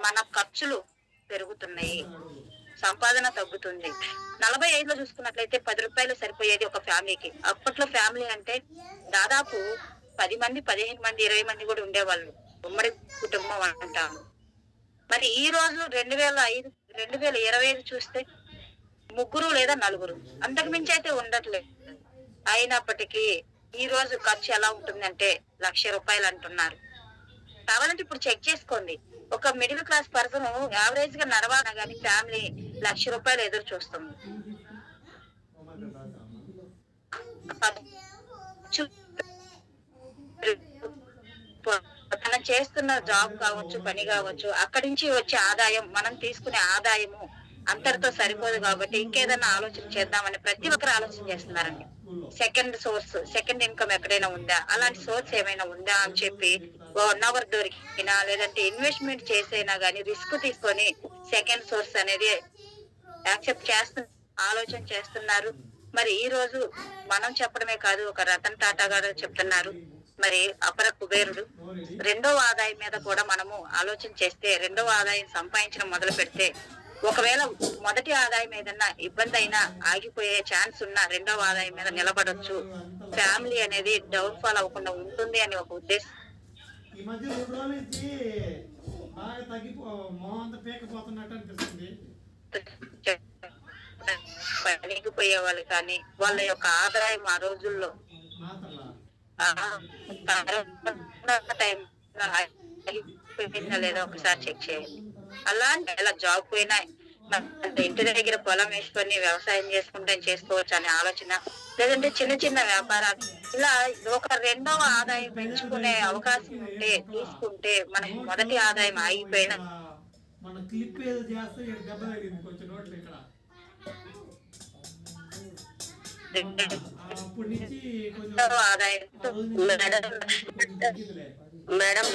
మన ఖర్చులు పెరుగుతున్నాయి, సంపాదన తగ్గుతుంది. 45లో చూసుకున్నట్లయితే రూ. 10 సరిపోయేది ఒక ఫ్యామిలీకి. అప్పట్లో ఫ్యామిలీ అంటే దాదాపు 10 మంది, 15 మంది, 20 మంది కూడా ఉండేవాళ్ళు. ఉమ్మడి కుటుంబం అంటాము. మరి ఈ రోజు 2025 చూస్తే ముగ్గురు లేదా నలుగురు, అంతకు మించి అయితే ఉండట్లేదు. అయినప్పటికీ ఈ రోజు ఖర్చు ఎలా ఉంటుందంటే రూ. 1,00,000 అంటున్నారు. కావాలంటే ఇప్పుడు చెక్ చేసుకోండి. ఒక మిడిల్ క్లాస్ పర్సన్ యావరేజ్ గా నడవాలన్నా గానీ ఫ్యామిలీ రూ. 1,00,000 ఎదురు చూస్తుంది. ఖర్చు మనం చేస్తున్న జాబ్ కావచ్చు, పని కావచ్చు, అక్కడి నుంచి వచ్చే ఆదాయం, మనం తీసుకునే ఆదాయము అంతటితో సరిపోదు కాబట్టి ఇంకేదన్నా ఆలోచన చేద్దామని ప్రతి ఒక్కరు ఆలోచన చేస్తున్నారండి. సెకండ్ ఇన్కమ్ ఎక్కడైనా ఉందా, అలాంటి సోర్స్ ఏమైనా ఉందా అని చెప్పి 1 అవర్ దొరికినా లేదంటే ఇన్వెస్ట్మెంట్ చేసైనా గానీ రిస్క్ తీసుకొని సెకండ్ సోర్స్ అనేది యాక్సెప్ట్ ఆలోచన చేస్తున్నారు. మరి ఈ రోజు మనం చెప్పడమే కాదు, ఒక రతన్ టాటా గారు చెప్తున్నారు. మరి అపర కుబేరుడు రెండవ ఆదాయం మీద కూడా మనము ఆలోచన చేస్తే, రెండవ ఆదాయం సంపాదించడం మొదలు పెడితే, ఒకవేళ మొదటి ఆదాయం ఏదన్నా ఇబ్బంది అయినా ఆగిపోయే ఛాన్స్ ఉన్న రెండవ ఆదాయం మీద నిలబడొచ్చు. ఫ్యామిలీ అనేది డౌన్ ఫాల్ అవ్వకుండా ఉంటుంది అని ఒక ఉద్దేశం. ఈ మధ్య 2 రోజుల నుంచి బాగా మొహం అంతా పీకపోతున్నట్టు అనిపిస్తుంది. పనికి పోయే వాళ్ళు కానీ వాళ్ళ యొక్క ఆదాయం ఆ రోజుల్లో లేదా ఒకసారి చెక్ చేయండి. అలాంటి ఇలా జాబ్ పోయినా ఇంటి దగ్గర పొలం వేసుకొని వ్యవసాయం చేసుకోవచ్చు అనే ఆలోచన, లేదంటే చిన్న చిన్న వ్యాపారాలు, ఇలా ఒక రెండవ ఆదాయం పెంచుకునే అవకాశం ఉంటే తీసుకుంటే మనకి మొదటి ఆదాయం ఆగిపోయినా మేడం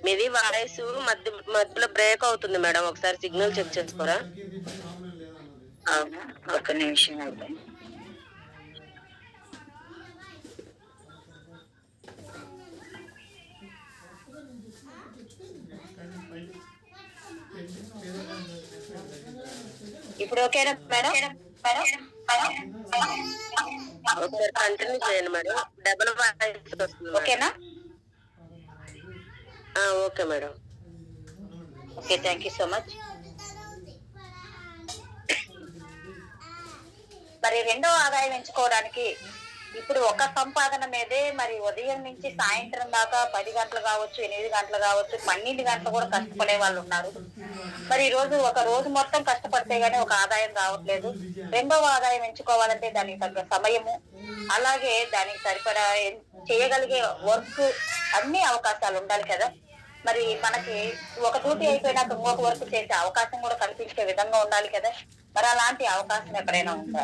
మీది వాయిస్ మధ్యలో బ్రేక్ అవుతుంది మేడం, ఒకసారి సిగ్నల్ చెక్ చేసుకోరా? అవునా, ఒక నిమిషం అయితే. ఇప్పుడు ఓకేనా మేడం? ఒకసారి కంటిన్యూ చేయండి మేడం. డబుల్ వాయిస్ వస్తుంది. ఓకేనా? Okay madam. Okay, thank you so much. మరి రెండో ఆదాయం ఎంచుకోవడానికి ఇప్పుడు ఒక సంపాదన మీదే మరి ఉదయం నుంచి సాయంత్రం దాకా 10 గంటలు కావచ్చు, 8 గంటలు కావచ్చు, 12 గంటలు కూడా కష్టపడే వాళ్ళు ఉన్నారు. మరి ఈ రోజు ఒక రోజు మొత్తం కష్టపడితే గానీ ఒక ఆదాయం రావట్లేదు. రెండవ ఆదాయం ఎంచుకోవాలంటే దానికి తగ్గ సమయము, అలాగే దానికి సరిపడా చేయగలిగే వర్క్, అన్ని అవకాశాలు ఉండాలి కదా. మరి మనకి ఒక డ్యూటీ అయిపోయినాక ఇంకొక వర్క్ చేసే అవకాశం కూడా కల్పించే విధంగా ఉండాలి కదా. మరి అలాంటి అవకాశం ఎక్కడైనా ఉందా?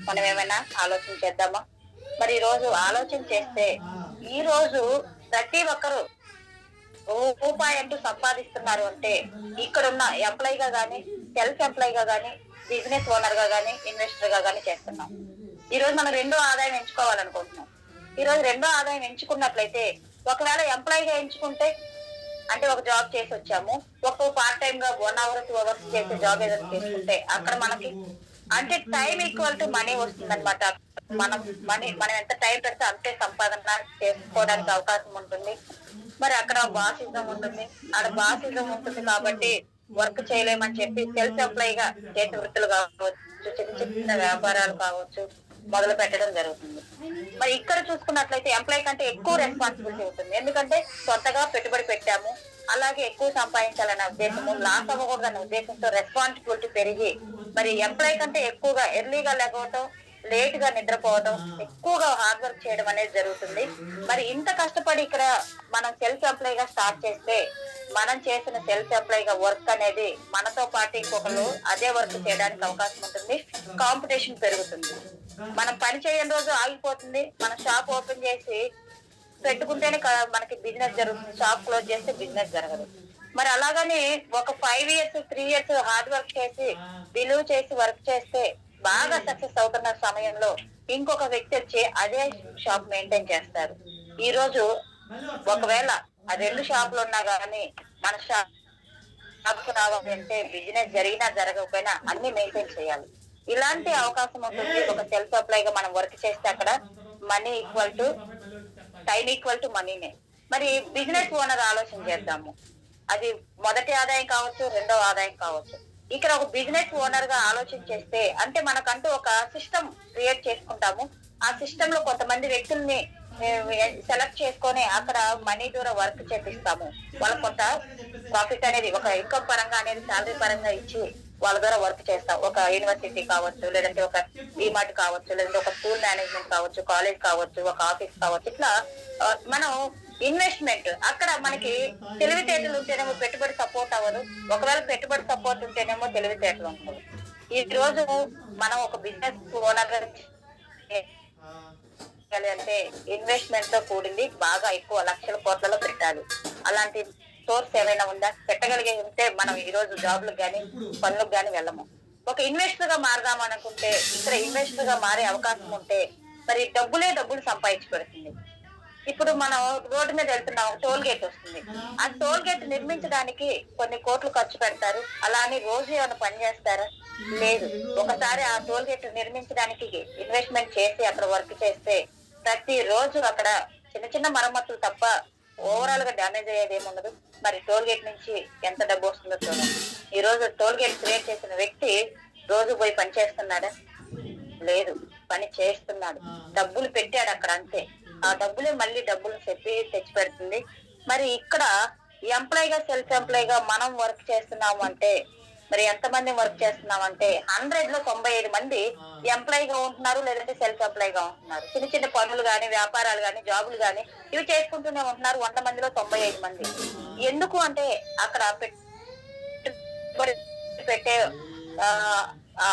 మనం ఏమైనా ఆలోచన చేద్దామా? మరి ఈ రోజు ఆలోచన చేస్తే ఈ రోజు ప్రతి ఒక్కరు రూపాయి అంటూ సంపాదిస్తున్నారు అంటే ఇక్కడున్న ఎంప్లాయ్ గా గానీ, సెల్ఫ్ ఎంప్లాయ్ గా గానీ, బిజినెస్ ఓనర్ గా గానీ, ఇన్వెస్టర్ గా గానీ చేస్తున్నాం. ఈ రోజు మనం రెండో ఆదాయం ఎంచుకోవాలనుకుంటున్నాం. ఈ రోజు రెండో ఆదాయం ఎంచుకున్నట్లయితే, ఒకవేళ ఎంప్లాయ్ గా ఎంచుకుంటే అంటే ఒక జాబ్ చేసి వచ్చాము, ఒక పార్ట్ టైం గా 1 అవర్ 2 అవర్స్ చేసే జాబ్ ఏదైనా చేసుకుంటే అక్కడ మనకి అంటే టైం ఈక్వల్ టు మనీ వస్తుంది అనమాట. మనం ఎంత టైం పెడితే అంతే సంపాదన చేసుకోవడానికి అవకాశం ఉంటుంది. మరి అక్కడ బాసిజం ఉంటుంది, అక్కడ బాసిజం ఉంటుంది కాబట్టి వర్క్ చేయలేమని చెప్పి సెల్ఫ్ ఎంప్లాయ్ గా చేతి వృత్తులు కావచ్చు, చిన్న చిన్న వ్యాపారాలు కావచ్చు మొదలు పెట్టడం జరుగుతుంది. మరి ఇక్కడ చూసుకున్నట్లయితే ఎంప్లాయ్ కంటే ఎక్కువ రెస్పాన్సిబిలిటీ ఉంటుంది. ఎందుకంటే సొంతగా పెట్టుబడి పెట్టాము, అలాగే ఎక్కువ సంపాదించాలనే ఉద్దేశము, లాస్ అవ్వకూడదనే ఉద్దేశంతో రెస్పాన్సిబిలిటీ పెరిగి మరి ఎంప్లాయ్ కంటే ఎక్కువగా ఎర్లీగా లేకపోవటం, లేట్ గా నిద్రపోవడం, ఎక్కువగా హార్డ్ వర్క్ చేయడం అనేది జరుగుతుంది. మరి ఇంత కష్టపడి ఇక్కడ మనం సెల్ఫ్ ఎంప్లాయ్ గా స్టార్ట్ చేస్తే, మనం చేసిన సెల్ఫ్ ఎంప్లాయ్ గా వర్క్ అనేది మనతో పాటు ఇంకొకరు అదే వర్క్ చేయడానికి అవకాశం ఉంటుంది. కాంపిటీషన్ పెరుగుతుంది. మనం పని చేయని రోజు ఆగిపోతుంది. మనం షాప్ ఓపెన్ చేసి పెట్టుకుంటేనే మనకి బిజినెస్ జరుగుతుంది, షాప్ క్లోజ్ చేస్తే బిజినెస్ జరగదు. మరి అలాగని ఒక 5 years 3 years హార్డ్ వర్క్ చేసి బిలీవ్ చేసి వర్క్ చేస్తే బాగా సక్సెస్ అవుతున్న సమయంలో ఇంకొక వ్యక్తి వచ్చి అదే షాప్ మెయింటైన్ చేస్తారు. ఈ రోజు ఒకవేళ ఆ 2 షాపులు ఉన్నా గానీ మన షాప్కి రావాలి అంటే బిజినెస్ జరిగినా జరగకపోయినా అన్ని మెయింటైన్ చేయాలి. ఇలాంటి అవకాశం ఉంటుంది. ఒక సెల్ఫ్ అప్లై గా మనం వర్క్ చేస్తే అక్కడ money equal to time equal to మనీనే. మరి బిజినెస్ ఓనర్ ఆలోచన చేద్దాము. అది మొదటి ఆదాయం కావచ్చు, రెండవ ఆదాయం కావచ్చు. ఇక్కడ ఒక బిజినెస్ ఓనర్ గా ఆలోచన చేస్తే అంటే మనకంటూ ఒక సిస్టమ్ క్రియేట్ చేసుకుంటాము. ఆ సిస్టమ్ లో కొంతమంది వ్యక్తుల్ని సెలెక్ట్ చేసుకొని అక్కడ మనీ ద్వారా వర్క్ చేపిస్తాము. వాళ్ళకి కొంత ప్రాఫిట్ అనేది ఒక ఇన్కమ్ పరంగా అనేది శాలరీ పరంగా ఇచ్చి వాళ్ళ ద్వారా వర్క్ చేస్తాం. ఒక యూనివర్సిటీ కావచ్చు, లేదంటే ఒక డిమార్ట్ కావచ్చు, లేదంటే ఒక స్కూల్ మేనేజ్మెంట్ కావచ్చు, కాలేజ్ కావచ్చు, ఒక ఆఫీస్ కావచ్చు. ఇట్లా మనం ఇన్వెస్ట్మెంట్ అక్కడ మనకి తెలివితేటలు ఉంటేనేమో పెట్టుబడి సపోర్ట్ అవ్వదు. ఒకవేళ పెట్టుబడి సపోర్ట్ ఉంటేనేమో తెలివితేటలు ఉంటుంది. ఈ రోజు మనం ఒక బిజినెస్ ఓనర్ అంటే ఇన్వెస్ట్మెంట్ తో కూడింది బాగా ఎక్కువ లక్షల కోట్లలో పెట్టాలి. అలాంటి సోర్స్ ఏమైనా ఉందా? పెట్టగలిగే ఉంటే మనం ఈ రోజు జాబ్లకు గానీ పనులకు గానీ వెళ్ళము. ఒక ఇన్వెస్టర్ గా మారదాం అనుకుంటే ఇక్కడ ఇన్వెస్టర్ గా మారే అవకాశం ఉంటే మరి డబ్బులు సంపాదించి పెడుతుంది. ఇప్పుడు మనం రోడ్డు మీద వెళ్తున్నాం, టోల్ గేట్ వస్తుంది. ఆ టోల్ గేట్ నిర్మించడానికి కొన్ని కోట్లు ఖర్చు పెడతారు. అలా అని రోజు ఏమైనా పని చేస్తారా? లేదు. ఒకసారి ఆ టోల్ గేట్ నిర్మించడానికి ఇన్వెస్ట్మెంట్ చేసి అక్కడ వర్క్ చేస్తే ప్రతి రోజు అక్కడ చిన్న చిన్న మరమ్మతులు తప్ప ఓవరాల్ గా డ్యామేజ్ అయ్యేది ఏముండదు. మరి టోల్ గేట్ నుంచి ఎంత డబ్బు వస్తుందో చూడండి. ఈ రోజు టోల్ గేట్ క్రియేట్ చేసిన వ్యక్తి రోజు పోయి పని చేస్తున్నాడా? లేదు, పని చేస్తున్నాడు. డబ్బులు పెట్టాడు అక్కడ, అంతే. ఆ డబ్బులే మళ్ళీ డబ్బులు తెచ్చి పెడుతుంది. మరి ఇక్కడ ఎంప్లాయ్ గా సెల్ఫ్ ఎంప్లాయ్ గా మనం వర్క్ చేస్తున్నాము అంటే మరి ఎంతమంది వర్క్ చేస్తున్నామంటే 100 లో 95 మంది ఎంప్లాయ్ గా ఉంటున్నారు, లేదంటే సెల్ఫ్ ఎంప్లాయ్ గా ఉంటున్నారు. చిన్న చిన్న పనులు గాని, వ్యాపారాలు గాని, జాబులు గాని ఇవి చేసుకుంటూనే ఉంటున్నారు. 100 మందిలో 95 మంది. ఎందుకు అంటే అక్కడ పెట్టే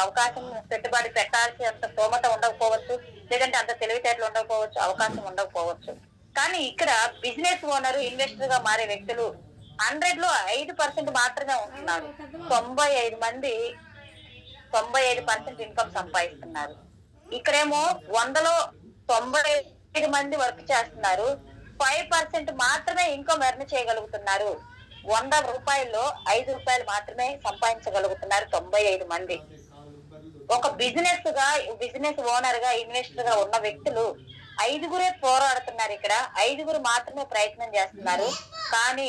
అవకాశం, పెట్టుబడి పెట్టాల్సి అంత స్తోమత ఉండకపోవచ్చు, లేదంటే అంత తెలివితేటలు ఉండకపోవచ్చు, అవకాశం ఉండకపోవచ్చు. కానీ ఇక్కడ బిజినెస్ ఓనర్, ఇన్వెస్టర్ గా మారే వ్యక్తులు 100 లో 5% మాత్రమే ఉంటున్నారు. 95 మంది 95% ఇన్కమ్ సంపాదిస్తున్నారు. ఇక్కడేమో 100లో 95 మంది వర్క్ చేస్తున్నారు. 5% మాత్రమే ఇన్కమ్ ఎర్న్ చేయగలుగుతున్నారు. 100 రూపాయల్లో 5 రూపాయలు మాత్రమే సంపాదించగలుగుతున్నారు 95 మంది. ఒక బిజినెస్ ఓనర్ గా, ఇన్వెస్టర్ గా ఉన్న వ్యక్తులు 5గురే పోరాడుతున్నారు. ఇక్కడ 5గురు మాత్రమే ప్రయత్నం చేస్తున్నారు. కానీ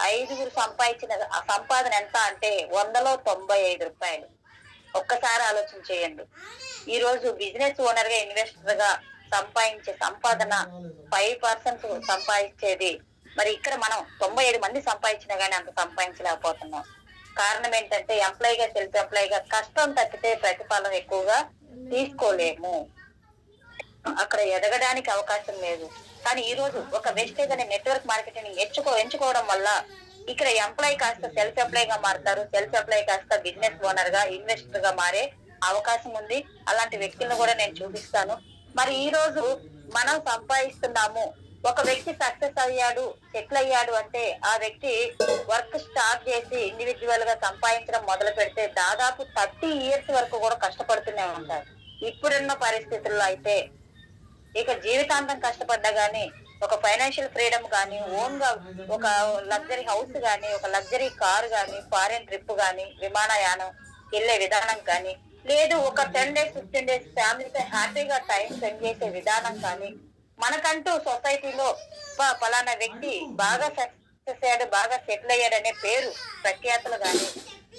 5గురు సంపాదించిన సంపాదన ఎంత అంటే 100లో 95 రూపాయలు. ఒక్కసారి ఆలోచన చేయండి. ఈ రోజు బిజినెస్ ఓనర్ గా, ఇన్వెస్టర్ గా సంపాదించే సంపాదన 5% సంపాదించేది. మరి ఇక్కడ మనం 95 మంది సంపాదించినా గానీ అంత సంపాదించలేకపోతున్నాం. కారణం ఏంటంటే ఎంప్లాయ్ గా, సెల్ఫ్ ఎంప్లాయ్ గా కష్టం తప్పితే ప్రతిఫలం ఎక్కువగా తీసుకోలేము. అక్కడ ఎదగడానికి అవకాశం లేదు. కానీ ఈ రోజు ఒక వెస్టేజ్ అనే నెట్వర్క్ మార్కెటింగ్ ఎంచుకోవడం వల్ల ఇక్కడ ఎంప్లాయ్ కాస్త సెల్ఫ్ ఎంప్లాయ్ గా మారుతారు. సెల్ఫ్ ఎంప్లాయ్ కాస్త బిజినెస్ ఓనర్ గా, ఇన్వెస్టర్ గా మారే అవకాశం ఉంది. అలాంటి వ్యక్తులను కూడా నేను చూపిస్తాను. మరి ఈ రోజు మనం సంపాదిస్తున్నాము. ఒక వ్యక్తి సక్సెస్ అయ్యాడు, సెటిల్ అయ్యాడు అంటే ఆ వ్యక్తి వర్క్ స్టార్ట్ చేసి ఇండివిజువల్ గా సంపాదించడం మొదలు పెడితే దాదాపు 30 years వరకు కూడా కష్టపడుతూనే ఉంటారు. ఇప్పుడున్న పరిస్థితుల్లో అయితే ఇక జీవితాంతం కష్టపడ్డా గానీ ఒక ఫైనాన్షియల్ ఫ్రీడమ్ గానీ, ఓన్ గా ఒక లగ్జరీ హౌస్ గానీ, ఒక లగ్జరీ కార్ గానీ, ఫారెన్ ట్రిప్ గానీ, విమానయానం వెళ్లే విధానం కానీ, లేదు ఒక 10 days 15 days ఫ్యామిలీతో హ్యాపీగా టైం స్పెండ్ చేసే విధానం కానీ, మనకంటూ సొసైటీలో ఫలానా వ్యక్తి బాగా సక్సెస్ అయ్యాడు, బాగా సెటిల్ అయ్యాడు అనే పేరు, ప్రఖ్యాతులు గానీ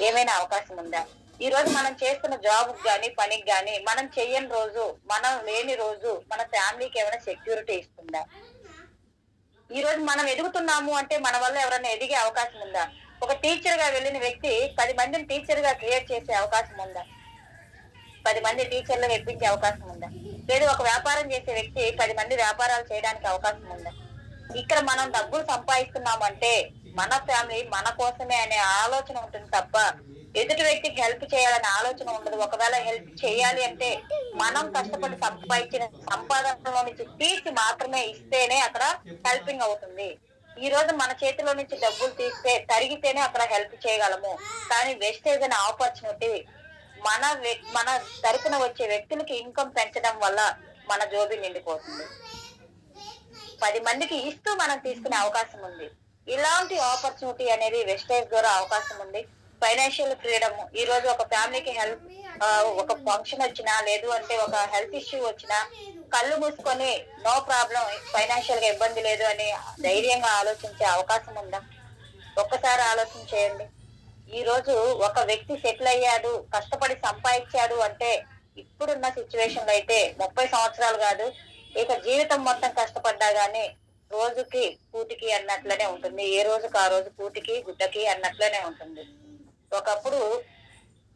ఏమైనా అవకాశం ఉందా? ఈ రోజు మనం చేస్తున్న జాబ్ గానీ, పనికి గానీ మనం చెయ్యని రోజు, మనం లేని రోజు మన ఫ్యామిలీకి ఏమైనా సెక్యూరిటీ ఇస్తుందా? ఈ రోజు మనం ఎదుగుతున్నాము అంటే మన వల్ల ఎవరైనా ఎదిగే అవకాశం ఉందా? ఒక టీచర్ గా వెళ్ళిన వ్యక్తి 10 మందిని టీచర్ గా క్రియేట్ చేసే అవకాశం ఉందా? 10 మంది టీచర్లు ఎప్పించే అవకాశం ఉందా? లేదు ఒక వ్యాపారం చేసే వ్యక్తి 10 మంది వ్యాపారాలు చేయడానికి అవకాశం ఉందా? ఇక్కడ మనం డబ్బులు సంపాదిస్తున్నామంటే మన ఫ్యామిలీ మన కోసమే అనే ఆలోచన ఉంటుంది తప్ప ఎదుటి వ్యక్తికి హెల్ప్ చేయాలనే ఆలోచన ఉండదు. ఒకవేళ హెల్ప్ చేయాలి అంటే మనం కష్టపడి సంపాదించిన సంపాదనలో నుంచి తీసి మాత్రమే ఇస్తేనే అక్కడ హెల్పింగ్ అవుతుంది. ఈ రోజు మన చేతిలో నుంచి డబ్బులు తీస్తే తరిగితేనే అక్కడ హెల్ప్ చేయగలము. కానీ వేస్టేజ్ అనే ఆపర్చునిటీ మన తరపున వచ్చే వ్యక్తులకి ఇన్కమ్ పెంచడం వల్ల మన జోబి నిండిపోతుంది. 10 మందికి ఇస్తూ మనం తీసుకునే అవకాశం ఉంది. ఇలాంటి ఆపర్చునిటీ అనేది వెస్టేజ్ ద్వారా అవకాశం ఉంది. ఫైనాన్షియల్ ఫ్రీడమ్, ఈ రోజు ఒక ఫ్యామిలీకి హెల్ప్, ఒక ఫంక్షన్ వచ్చినా లేదు అంటే ఒక హెల్త్ ఇష్యూ వచ్చినా కళ్ళు మూసుకొని నో ప్రాబ్లం, ఫైనాన్షియల్ గా ఇబ్బంది లేదు అని ధైర్యంగా ఆలోచించే అవకాశం ఉందా? ఒక్కసారి ఆలోచన చేయండి. ఈ రోజు ఒక వ్యక్తి సెటిల్ అయ్యాడు, కష్టపడి సంపాదించాడు అంటే ఇప్పుడున్న సిచ్యువేషన్ లో అయితే 30 సంవత్సరాలు కాదు, ఇక జీవితం మొత్తం కష్టపడ్డా గానీ రోజుకి కూటికి అన్నట్లనే ఉంటుంది. ఏ రోజుకి ఆ రోజు కూటికి గుడ్డకి అన్నట్లనే ఉంటుంది. ఒకప్పుడు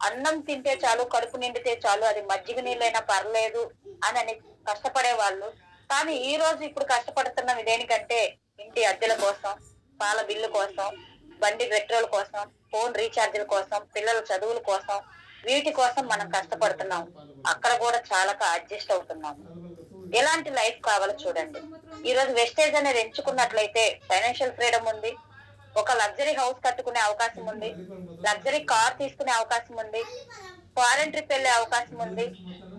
అన్నం తింటే చాలు, కడుపు నిండితే చాలు, అది మజ్జిగ నీళ్ళైనా పర్లేదు అని కష్టపడే వాళ్ళు. కానీ ఈ రోజు ఇప్పుడు కష్టపడుతున్న దేనికంటే ఇంటి అద్దెల కోసం, పాల బిల్లు కోసం, బండి పెట్రోల్ కోసం, ఫోన్ రీఛార్జీల కోసం, పిల్లల చదువుల కోసం, వీటి కోసం మనం కష్టపడుతున్నాం. అక్కడ కూడా చాలా అడ్జస్ట్ అవుతున్నాం. ఎలాంటి లైఫ్ కావాలో చూడండి. ఈ రోజు వెస్టేజ్ అనేది ఎంచుకున్నట్లయితే ఫైనాన్షియల్ ఫ్రీడమ్ ఉంది, ఒక లగ్జరీ హౌస్ కట్టుకునే అవకాశం ఉంది, లగ్జరీ కార్ తీసుకునే అవకాశం ఉంది, ఫారెన్ ట్రిప్ వెళ్లే అవకాశం ఉంది,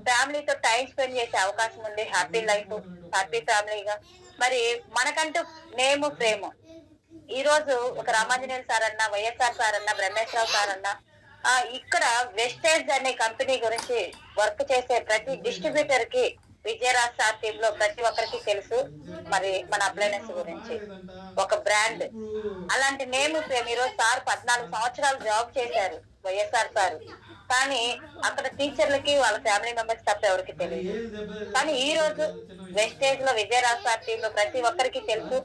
ఫ్యామిలీతో టైం స్పెండ్ చేసే అవకాశం ఉంది, హ్యాపీ లైఫ్, హ్యాపీ ఫ్యామిలీగా. మరి మనకంటూ నేము ఫ్రేమ్, ఈ రోజు ఒక రామాంజనేయులు సార్ అన్న, వైఎస్ఆర్ సార్ అన్న, బ్రహ్మేశ్వరరావు సార్ అన్న, ఇక్కడ వెస్టేజ్ అనే కంపెనీ గురించి వర్క్ చేసే ప్రతి డిస్ట్రిబ్యూటర్ కి, విజయరాజ్ సార్ టీమ్ లో ప్రతి ఒక్కరికి తెలుసు మరి మన అప్లైనెస్ గురించి, ఒక బ్రాండ్. అలాంటి నేమ్ ఫ్రేమ్. ఈ రోజు సార్ 14 సంవత్సరాలు జాబ్ చేశారు వైఎస్ఆర్ సార్, కానీ అక్కడ టీచర్లకి వాళ్ళ ఫ్యామిలీ మెంబర్స్ తప్ప ఎవరికి తెలియదు. కానీ ఈ రోజు వెస్టేజ్ లో విజయరాజ్ సార్ టీమ్ లో ప్రతి ఒక్కరికి తెలుసు.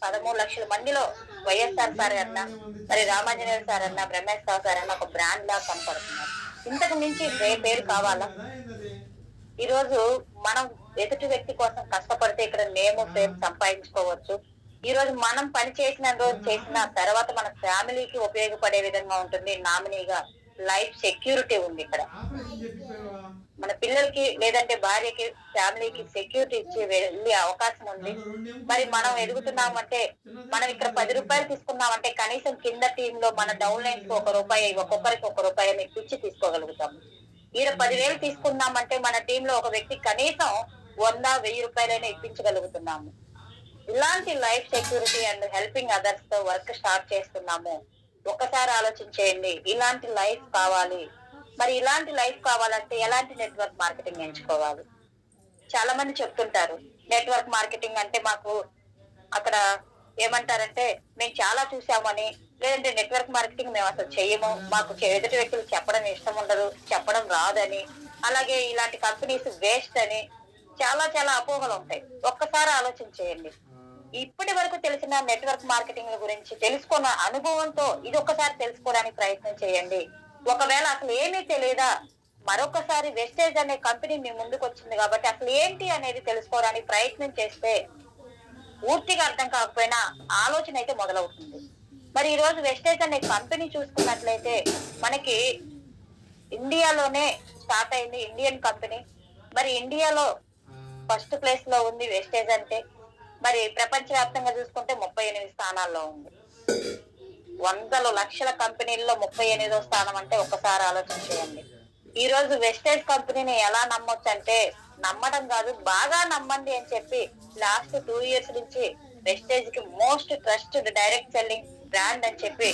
13 లక్షల మందిలో వైఎస్ఆర్ సార్ అన్న, మరి రామాంజనేయులు సార్ అన్న, బ్రహ్మేశ్వరరావు సార్ అన్న ఒక బ్రాండ్ లా కనపడుతున్నారు. ఇంతకు మించి పేరు కావాలా? ఈ రోజు మనం ఎదుటి వ్యక్తి కోసం కష్టపడితే ఇక్కడ నేము ఫేమ్ సంపాదించుకోవచ్చు. ఈ రోజు మనం పని చేసిన రోజు చేసిన తర్వాత మన ఫ్యామిలీకి ఉపయోగపడే విధంగా ఉంటుంది. నామినీగా లైఫ్ సెక్యూరిటీ ఉంది ఇక్కడ. మన పిల్లలకి లేదంటే భార్యకి, ఫ్యామిలీకి సెక్యూరిటీ ఇచ్చి వెళ్ళే అవకాశం ఉంది. మరి మనం ఎదుగుతున్నామంటే, మనం ఇక్కడ 10 రూపాయలు తీసుకున్నామంటే కనీసం కింద టీమ్ లో మన డౌన్ లైన్స్ కి 1 రూపాయి, ఒక్కొక్కరికి 1 రూపాయి అని పిచ్చి తీసుకోగలుగుతాం. ఈడ 10,000 తీసుకున్నామంటే మన టీమ్ లో ఒక వ్యక్తి కనీసం 100-1000 రూపాయలైనా ఇప్పించగలుగుతున్నాము. ఇలాంటి life security and helping others తో వర్క్ స్టార్ట్ చేస్తున్నాము. ఒక్కసారి ఆలోచించేయండి. ఇలాంటి లైఫ్ కావాలి. మరి ఇలాంటి లైఫ్ కావాలంటే ఎలాంటి నెట్వర్క్ మార్కెటింగ్ ఎంచుకోవాలి? చాలా మంది చెప్తుంటారు నెట్వర్క్ మార్కెటింగ్ అంటే మాకు అక్కడ ఏమంటారంటే మేము చాలా చూసామని, లేదంటే నెట్వర్క్ మార్కెటింగ్ మేము అసలు చెయ్యము, మాకు ఎదుటి వ్యక్తులు చెప్పడం ఇష్టం ఉండదు, చెప్పడం రాదని, అలాగే ఇలాంటి కంపెనీస్ వేస్ట్ అని చాలా అపోహలు ఉంటాయి. ఒక్కసారి ఆలోచన చేయండి. ఇప్పటి వరకు తెలిసిన నెట్వర్క్ మార్కెటింగ్ గురించి తెలుసుకున్న అనుభవంతో ఇది ఒక్కసారి తెలుసుకోవడానికి ప్రయత్నం చేయండి. ఒకవేళ అసలు ఏమీ తెలియదా, మరొకసారి వెస్టేజ్ అనే కంపెనీ మీ ముందుకు వచ్చింది కాబట్టి అసలు ఏంటి అనేది తెలుసుకోవడానికి ప్రయత్నం చేస్తే పూర్తిగా అర్థం కాకపోయినా ఆలోచన అయితే మొదలవుతుంది. మరి ఈ రోజు వెస్టేజ్ అనే కంపెనీ చూసుకున్నట్లయితే మనకి ఇండియాలోనే స్టార్ట్ అయింది, ఇండియన్ కంపెనీ. మరి ఇండియాలో ఫస్ట్ ప్లేస్ లో ఉంది వెస్టేజ్ అంటే. మరి ప్రపంచవ్యాప్తంగా చూసుకుంటే 38 స్థానాల్లో ఉంది. 100 లక్షల కంపెనీల్లో 38వ స్థానం అంటే ఒక్కసారి ఆలోచన చేయండి. ఈ రోజు వెస్టేజ్ కంపెనీని ఎలా నమ్మొచ్చు అంటే, నమ్మడం కాదు, బాగా నమ్మండి అని చెప్పి లాస్ట్ 2 years నుంచి వెస్టేజ్ కి most trusted direct selling brand అని చెప్పి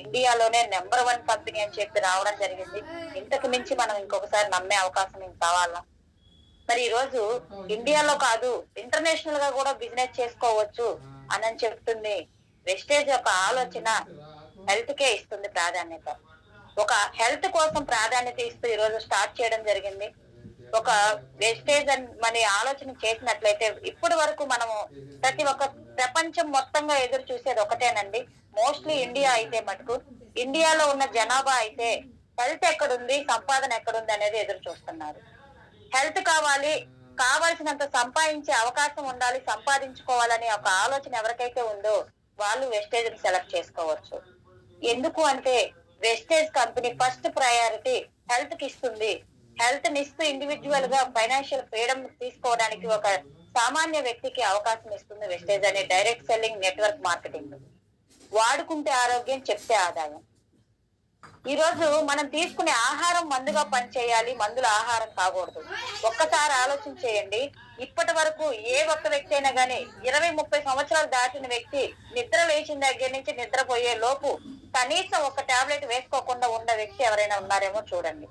ఇండియాలోనే నెంబర్ 1 కంపెనీ అని చెప్పి రావడం జరిగింది. ఇంతకు మించి మనం ఇంకొకసారి నమ్మే అవకాశం ఇంక కావాలా? మరి ఈ రోజు ఇండియాలో కాదు, ఇంటర్నేషనల్ గా కూడా బిజినెస్ చేసుకోవచ్చు అని చెప్తుంది. వెస్టేజ్ యొక్క ఆలోచన హెల్త్ కే ఇస్తుంది ప్రాధాన్యత. ఒక హెల్త్ కోసం ప్రాధాన్యత ఇస్తూ ఈ రోజు స్టార్ట్ చేయడం జరిగింది. ఒక వెస్టేజ్ అని మన ఆలోచన చేసినట్లయితే ఇప్పటి వరకు మనము ప్రతి ఒక్క ప్రపంచం మొత్తంగా ఎదురు చూసేది ఒకటేనండి. మోస్ట్లీ ఇండియా అయితే మటుకు, ఇండియాలో ఉన్న జనాభా అయితే హెల్త్ ఎక్కడుంది, సంపాదన ఎక్కడుంది అనేది ఎదురు చూస్తున్నారు. హెల్త్ కావాలి, కావాల్సినంత సంపాదించే అవకాశం ఉండాలి, సంపాదించుకోవాలని ఒక ఆలోచన ఎవరికైతే ఉందో వాళ్ళు వెస్టేజ్ ని సెలెక్ట్ చేసుకోవచ్చు. ఎందుకు అంటే Vestige company first priority health కి ఇస్తుంది. హెల్త్ ని ఇస్తూ ఇండివిజువల్ గా ఫైనాన్షియల్ ఫ్రీడమ్ తీసుకోవడానికి ఒక సామాన్య వ్యక్తికి అవకాశం ఇస్తుంది వెస్టేజ్ అనే డైరెక్ట్ సెల్లింగ్ నెట్వర్క్ మార్కెటింగ్. వాడుకుంటే ఆరోగ్యం, చెప్తే ఆదాయం. ఈ రోజు మనం తీసుకునే ఆహారం మందుగా పనిచేయాలి, మందుల ఆహారం కాకూడదు. ఒక్కసారి ఆలోచన చేయండి. ఇప్పటి వరకు ఏ ఒక్క వ్యక్తి అయినా గానీ 20-30 సంవత్సరాలు దాటిన వ్యక్తి నిద్ర లేచిన దగ్గర నుంచి నిద్రపోయే లోపు కనీసం ఒక టాబ్లెట్ వేసుకోకుండా ఉన్న వ్యక్తి ఎవరైనా ఉన్నారేమో చూడండి.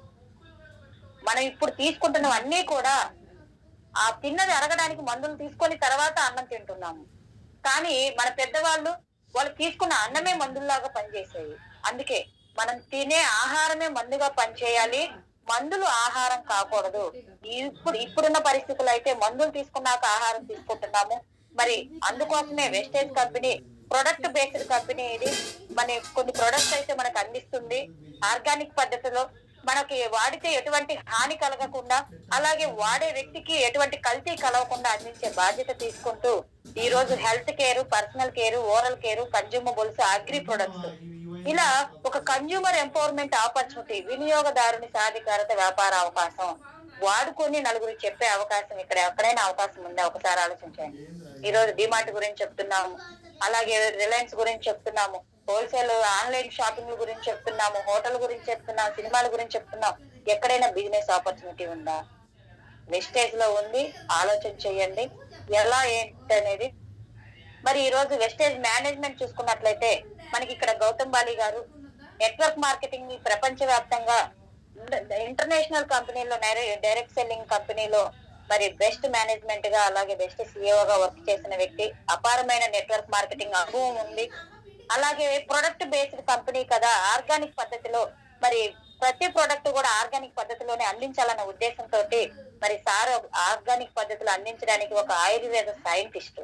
మనం ఇప్పుడు తీసుకుంటున్నవన్నీ కూడా ఆ తిన్నది అరగడానికి మందులు తీసుకొని తర్వాత అన్నం తింటున్నాము. కానీ మన పెద్దవాళ్ళు వాళ్ళు తీసుకున్న అన్నమే మందుల్లాగా పనిచేసేవి. అందుకే మనం తినే ఆహారమే మందుగా పనిచేయాలి, మందులు ఆహారం కాకూడదు. ఇప్పుడున్న పరిస్థితులు అయితే మందులు తీసుకున్నాక ఆహారం తీసుకుంటున్నాము. మరి అందుకోసమే Vestige company product based company ఇది. మన కొన్ని ప్రొడక్ట్స్ అయితే మనకు అందిస్తుంది ఆర్గానిక్ పద్ధతిలో. మనకి వాడితే ఎటువంటి హాని కలగకుండా, అలాగే వాడే వ్యక్తికి ఎటువంటి కల్తీ కలగకుండా అందించే బాధ్యత తీసుకుంటూ ఈ రోజు health care, personal care, oral care, consumables, agri products ఇలా ఒక కన్జ్యూమర్ ఎంపవర్మెంట్ ఆపర్చునిటీ, వినియోగదారుని సాధికారత, వ్యాపార అవకాశం వాడుకొని నలుగురికి చెప్పే అవకాశం ఇక్కడ ఎక్కడైనా అవకాశం ఉందా ఒకసారి ఆలోచించండి. ఈ రోజు డిమార్ట్ గురించి చెప్తున్నాము, అలాగే రిలయన్స్ గురించి చెప్తున్నాము, హోల్సేల్ ఆన్లైన్ షాపింగ్ గురించి చెప్తున్నాము, హోటల్ గురించి చెప్తున్నాం, సినిమాల గురించి చెప్తున్నాం. ఎక్కడైనా బిజినెస్ ఆపర్చునిటీ ఉందా? వెస్టేజ్ లో ఉంది. ఆలోచన చేయండి ఎలా ఏంటి అనేది. మరి ఈ రోజు వెస్టేజ్ మేనేజ్మెంట్ చూసుకున్నట్లయితే మనకి ఇక్కడ గౌతమ్ బాలి గారు నెట్వర్క్ మార్కెటింగ్ ప్రపంచ వ్యాప్తంగా ఇంటర్నేషనల్ కంపెనీలో డైరెక్ట్ సెల్లింగ్ కంపెనీలో మరి బెస్ట్ మేనేజ్మెంట్ గా, అలాగే బెస్ట్ సిఇఓగా వర్క్ చేసిన వ్యక్తి. అపారమైన నెట్వర్క్ మార్కెటింగ్ అనుభవం ఉంది. అలాగే ప్రొడక్ట్ బేస్డ్ కంపెనీ కదా, ఆర్గానిక్ పద్ధతిలో మరి ప్రతి ప్రొడక్ట్ కూడా ఆర్గానిక్ పద్ధతిలోనే అందించాలన్న ఉద్దేశంతో మరి సార్ ఆర్గానిక్ పద్ధతిలో అందించడానికి ఒక ఆయుర్వేద సైంటిస్ట్.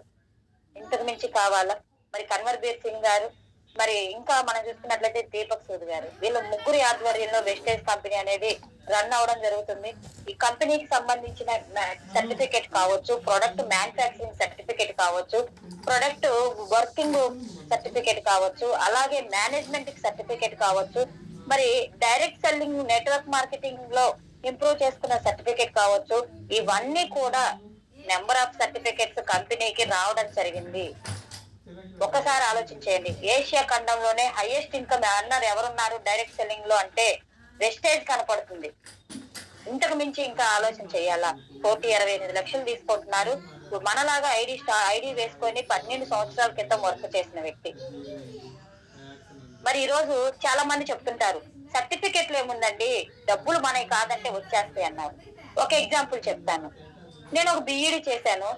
ఇంతకు మించి కావాలా? మరి కన్వర్ బీర్ సింగ్ గారు, మరి ఇంకా మనం చూసుకున్నట్లయితే దీపక్ సూద్ గారు, వీళ్ళ ముగ్గురి ఆధ్వర్యంలో వెస్టేజ్ కంపెనీ అనేది రన్ అవడం జరుగుతుంది. ఈ కంపెనీకి సంబంధించిన సర్టిఫికేట్ కావచ్చు, ప్రొడక్ట్ మ్యానుఫ్యాక్చరింగ్ సర్టిఫికేట్ కావచ్చు, ప్రొడక్ట్ వర్కింగ్ సర్టిఫికేట్ కావచ్చు, అలాగే మేనేజ్మెంట్ సర్టిఫికేట్ కావచ్చు, మరి డైరెక్ట్ సెల్లింగ్ నెట్వర్క్ మార్కెటింగ్ లో ఇంప్రూవ్ చేసుకున్న సర్టిఫికేట్ కావచ్చు. ఇవన్నీ కూడా నెంబర్ ఆఫ్ సర్టిఫికేట్స్ కంపెనీకి రావడం జరిగింది. ఒకసారి ఆలోచించేయండి. ఏషియా ఖండంలోనే హైయెస్ట్ ఇన్కమ్ అన్నారు ఎవరున్నారు డైరెక్ట్ సెల్లింగ్ లో అంటే వెస్టేజ్ కనపడుతుంది. ఇంతకు మించి ఇంకా ఆలోచన చేయాలా? 128 లక్షలు తీసుకుంటున్నారు. మనలాగా ఐడి వేసుకొని 12 సంవత్సరాల క్రితం వర్క్ చేసిన వ్యక్తి. మరి ఈ రోజు చాలా మంది చెప్తుంటారు సర్టిఫికెట్లు ఏముందండి, డబ్బులు మనకి కాదంటే వచ్చేస్తాయి అన్నారు. ఒక ఎగ్జాంపుల్ చెప్తాను. నేను ఒక బిఈడి చేశాను,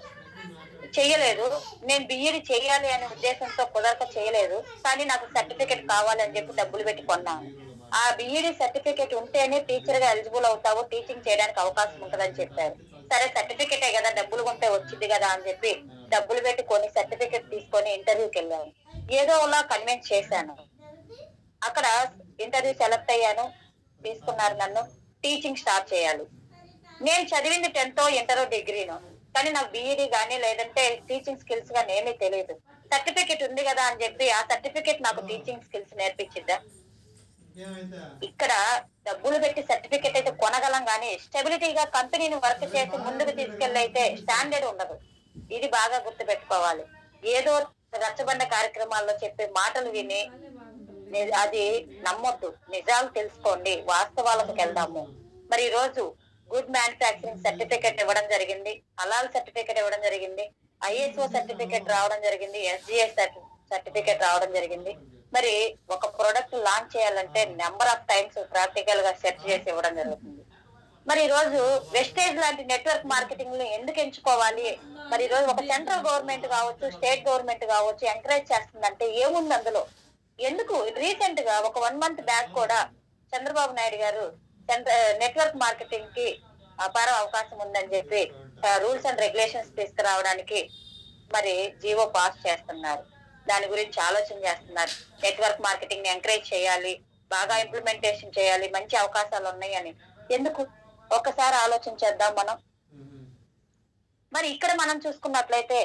చెయ్యలేదు. నేను బిఈడి చేయాలి అనే ఉద్దేశంతో కుదరక చేయలేదు, కానీ నాకు సర్టిఫికెట్ కావాలని చెప్పి డబ్బులు పెట్టి కొన్నాను. ఆ బిఈడి సర్టిఫికెట్ ఉంటేనే టీచర్ గా ఎలిజిబుల్ అవుతావు, టీచింగ్ చేయడానికి అవకాశం ఉంటుందని చెప్పారు. సరే సర్టిఫికెటే కదా, డబ్బులు కొంటే వచ్చింది కదా అని చెప్పి డబ్బులు పెట్టి కొన్ని సర్టిఫికెట్ తీసుకొని ఇంటర్వ్యూకి వెళ్ళాను. ఏదోలా కన్విన్స్ చేశాను. అక్కడ ఇంటర్వ్యూ సెలెక్ట్ అయ్యాను, తీసుకున్నారు నన్ను. టీచింగ్ స్టార్ట్ చేయాలి. నేను చదివింది 10th ఇంటర్ డిగ్రీను, కానీ నాకు బిఈడి గానీ లేదంటే టీచింగ్ స్కిల్స్ గా నేనే తెలియదు. సర్టిఫికెట్ ఉంది కదా అని చెప్పి ఆ సర్టిఫికెట్ నాకు టీచింగ్ స్కిల్స్ నేర్పించిందా? ఇక్కడ డబ్బులు పెట్టి సర్టిఫికెట్ అయితే కొనగలం గానీ స్టెబిలిటీగా కంపెనీని వర్క్ చేసి ముందుకు తీసుకెళ్ళైతే స్టాండర్డ్ ఉండదు. ఇది బాగా గుర్తు పెట్టుకోవాలి. ఏదో రచ్చబండ కార్యక్రమాల్లో చెప్పే మాటలు విని అది నమ్మొద్దు. నిజాలు తెలుసుకోండి, వాస్తవాలకు వెళ్దాము. మరి ఈ రోజు గుడ్ మ్యానుఫ్యాక్చరింగ్ సర్టిఫికెట్ ఇవ్వడం జరిగింది, హలాల్ సర్టిఫికెట్ ఇవ్వడం జరిగింది, ఐఎస్ఓ సర్టిఫికెట్ రావడం జరిగింది, ఎస్జిఎస్ సర్టిఫికెట్ రావడం జరిగింది. మరి ఒక ప్రొడక్ట్ లాంచ్ చేయాలంటే నెంబర్ ఆఫ్ టైమ్స్ ప్రాక్టికల్ గా సెర్చ్ చేసి ఇవ్వడం జరుగుతుంది. మరి ఈ రోజు వెస్టేజ్ లాంటి నెట్వర్క్ మార్కెటింగ్ లో ఎందుకు ఎంచుకోవాలి? మరి ఈ రోజు ఒక సెంట్రల్ గవర్నమెంట్ కావచ్చు, స్టేట్ గవర్నమెంట్ కావచ్చు ఎంకరేజ్ చేస్తుందంటే ఏముంది అందులో? ఎందుకు రీసెంట్ గా ఒక 1 month బ్యాక్ కూడా చంద్రబాబు నాయుడు గారు నెట్వర్క్ మార్కెటింగ్ కి అపార అవకాశం ఉందని చెప్పి రూల్స్ అండ్ రెగ్యులేషన్స్ తీసుకురావడానికి మరి జీవో పాస్ చేస్తున్నారు. దాని గురించి ఆలోచన చేస్తున్నారు. నెట్వర్క్ మార్కెటింగ్ ని ఎంకరేజ్ చేయాలి, బాగా ఇంప్లిమెంటేషన్ చేయాలి, మంచి అవకాశాలు ఉన్నాయని. ఎందుకు ఒకసారి ఆలోచన చేద్దాం మనం. మరి ఇక్కడ మనం చూసుకున్నట్లయితే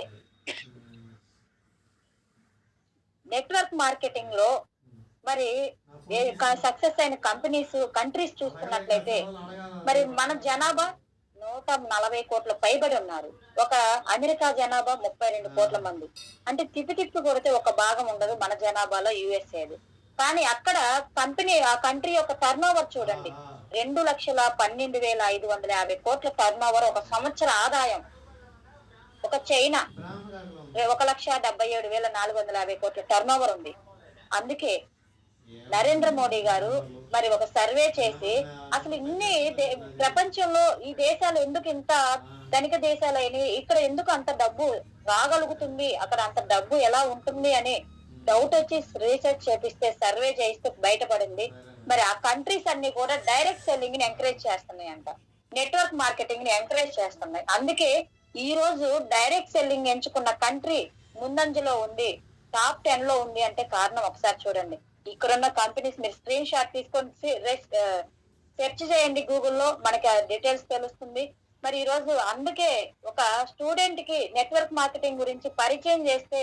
నెట్వర్క్ మార్కెటింగ్ లో మరి సక్సెస్ అయిన కంట్రీస్ చూసుకున్నట్లయితే మరి మన జనాభా 140 కోట్ల పైబడి ఉన్నారు. ఒక అమెరికా జనాభా 32 కోట్ల మంది. అంటే తిప్పి కొడితే ఒక భాగం ఉండదు మన జనాభాలో యుఎస్ఏది. కానీ అక్కడ ఆ కంట్రీ యొక్క టర్న్ ఓవర్ చూడండి, 2,12,550 కోట్ల టర్న్ ఓవర్ ఒక సంవత్సర ఆదాయం. ఒక చైనా 1,77,450 కోట్ల టర్న్ ఓవర్ ఉంది. అందుకే నరేంద్ర మోడీ గారు మరి ఒక సర్వే చేసి అసలు ప్రపంచంలో ఈ దేశాలు ఎందుకు ఇంత ధనిక దేశాలని, ఇక్కడ ఎందుకు అంత డబ్బు రాగలుగుతుంది, అక్కడ అంత డబ్బు ఎలా ఉంటుంది అని డౌట్ వచ్చి రీసెర్చ్ చేపిస్తే, సర్వే చేస్తే బయటపడింది. మరి ఆ కంట్రీస్ అన్ని కూడా డైరెక్ట్ సెల్లింగ్ ని ఎంకరేజ్ చేస్తున్నాయి అంట, నెట్వర్క్ మార్కెటింగ్ ని ఎంకరేజ్ చేస్తున్నాయి. అందుకే ఈ రోజు డైరెక్ట్ సెల్లింగ్ ఎంచుకున్న కంట్రీ ముందంజలో ఉంది, టాప్ 10 లో ఉంది అంటే కారణం ఒకసారి చూడండి. ఇక్కడున్న కంపెనీస్ మీరు స్క్రీన్ షాట్ తీసుకొని సెర్చ్ చేయండి గూగుల్లో, మనకి ఆ డీటెయిల్స్ తెలుస్తుంది. మరి ఈ రోజు అందుకే ఒక స్టూడెంట్ కి నెట్వర్క్ మార్కెటింగ్ గురించి పరిచయం చేస్తే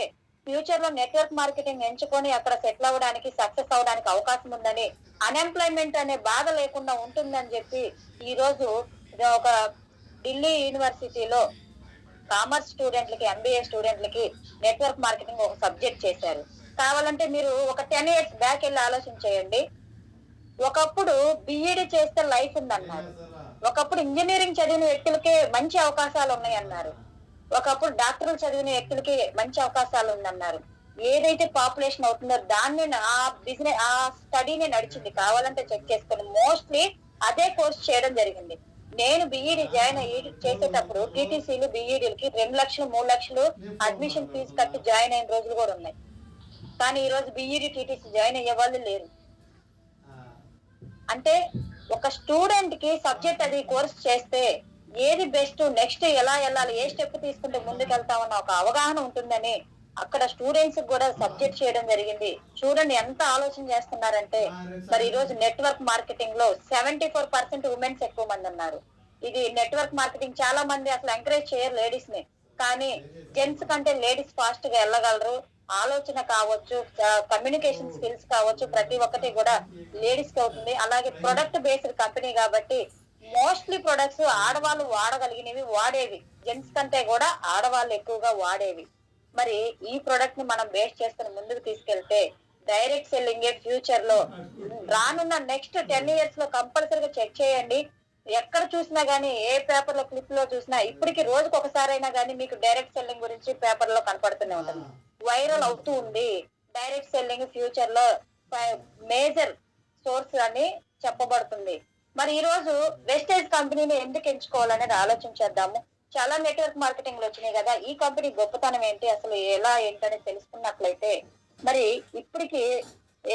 ఫ్యూచర్ లో నెట్వర్క్ మార్కెటింగ్ ఎంచుకొని అక్కడ సెటిల్ అవ్వడానికి, సక్సెస్ అవ్వడానికి అవకాశం ఉందని, అన్ఎంప్లాయ్మెంట్ అనే బాధ లేకుండా ఉంటుందని చెప్పి ఈ రోజు ఒక ఢిల్లీ యూనివర్సిటీలో కామర్స్ స్టూడెంట్లకి, ఎంబీఏ స్టూడెంట్లకి నెట్వర్క్ మార్కెటింగ్ ఒక సబ్జెక్ట్ చేశారు. కావాలంటే మీరు ఒక 10 years బ్యాక్ వెళ్ళి ఆలోచన చేయండి. ఒకప్పుడు బిఈడి చేస్తే లైఫ్ ఉందన్నారు, ఒకప్పుడు ఇంజనీరింగ్ చదివిన వ్యక్తులకే మంచి అవకాశాలు ఉన్నాయి అన్నారు, ఒకప్పుడు డాక్టర్లు చదివిన వ్యక్తులకి మంచి అవకాశాలు ఉందన్నారు. ఏదైతే పాపులేషన్ అవుతుందో దాన్ని ఆ బిజినెస్, ఆ స్టడీని నడిచింది. కావాలంటే చెక్ చేసుకుని మోస్ట్లీ అదే కోర్స్ చేయడం జరిగింది. నేను బిఈడి జాయిన్ చేసేటప్పుడు టీటీసీలు బిఈడీలకి 2 లక్షలు 3 లక్షలు అడ్మిషన్ ఫీజు కట్టి జాయిన్ అయిన రోజులు కూడా ఉన్నాయి. కానీ ఈ రోజు బిఈడి టీటీసీ జాయిన్ అయ్యే వాళ్ళు లేరు. అంటే ఒక స్టూడెంట్ కి సబ్జెక్ట్ అది కోర్స్ చేస్తే ఏది బెస్ట్, నెక్స్ట్ ఎలా వెళ్ళాలి, ఏ స్టెప్ తీసుకుంటే ముందుకు వెళ్తామన్న ఒక అవగాహన ఉంటుందని అక్కడ స్టూడెంట్స్ కూడా సబ్జెక్ట్ చేయడం జరిగింది. చూడండి ఎంత ఆలోచన చేస్తున్నారంటే, మరి ఈ రోజు నెట్వర్క్ మార్కెటింగ్ లో 74% ఉమెన్స్ ఎక్కువ మంది ఉన్నారు. ఇది నెట్వర్క్ మార్కెటింగ్ చాలా మంది అసలు ఎంకరేజ్ చేయరు లేడీస్ ని, కానీ జెంట్స్ కంటే లేడీస్ ఫాస్ట్ గా వెళ్ళగలరు. ఆలోచన కావచ్చు, కమ్యూనికేషన్ స్కిల్స్ కావచ్చు, ప్రతి ఒక్కటి కూడా లేడీస్ కి అవుతుంది. అలాగే ప్రొడక్ట్ బేస్డ్ కంపెనీ కాబట్టి మోస్ట్లీ ప్రొడక్ట్స్ ఆడవాళ్ళు వాడగలిగినవి, వాడేవి జెంట్స్ కంటే కూడా ఆడవాళ్ళు ఎక్కువగా వాడేవి. మరి ఈ ప్రొడక్ట్ ని మనం బేస్ చేసుకుని ముందుకు తీసుకెళ్తే డైరెక్ట్ సెల్లింగ్ ఫ్యూచర్ లో రానున్న నెక్స్ట్ 10 years లో కంపల్సరీగా చెక్ చేయండి. ఎక్కడ చూసినా గానీ, ఏ పేపర్ లో క్లిప్ లో చూసినా ఇప్పటికి రోజుకి ఒకసారైనా గానీ మీకు డైరెక్ట్ సెల్లింగ్ గురించి పేపర్ లో కనపడుతూనే ఉంటుంది, వైరల్ అవుతూ ఉంది. డైరెక్ట్ సెల్లింగ్ ఫ్యూచర్ లో మేజర్ సోర్స్ అని చెప్పబడుతుంది. మరి ఈ రోజు వెస్టేజ్ కంపెనీని ఎందుకు ఎంచుకోవాలనేది ఆలోచించేద్దాము. చాలా నెట్వర్క్ మార్కెటింగ్ లో వచ్చినాయి కదా, ఈ కంపెనీ గొప్పతనం ఏంటి, అసలు ఎలా ఏంటని తెలుసుకున్నట్లయితే, మరి ఇప్పటికి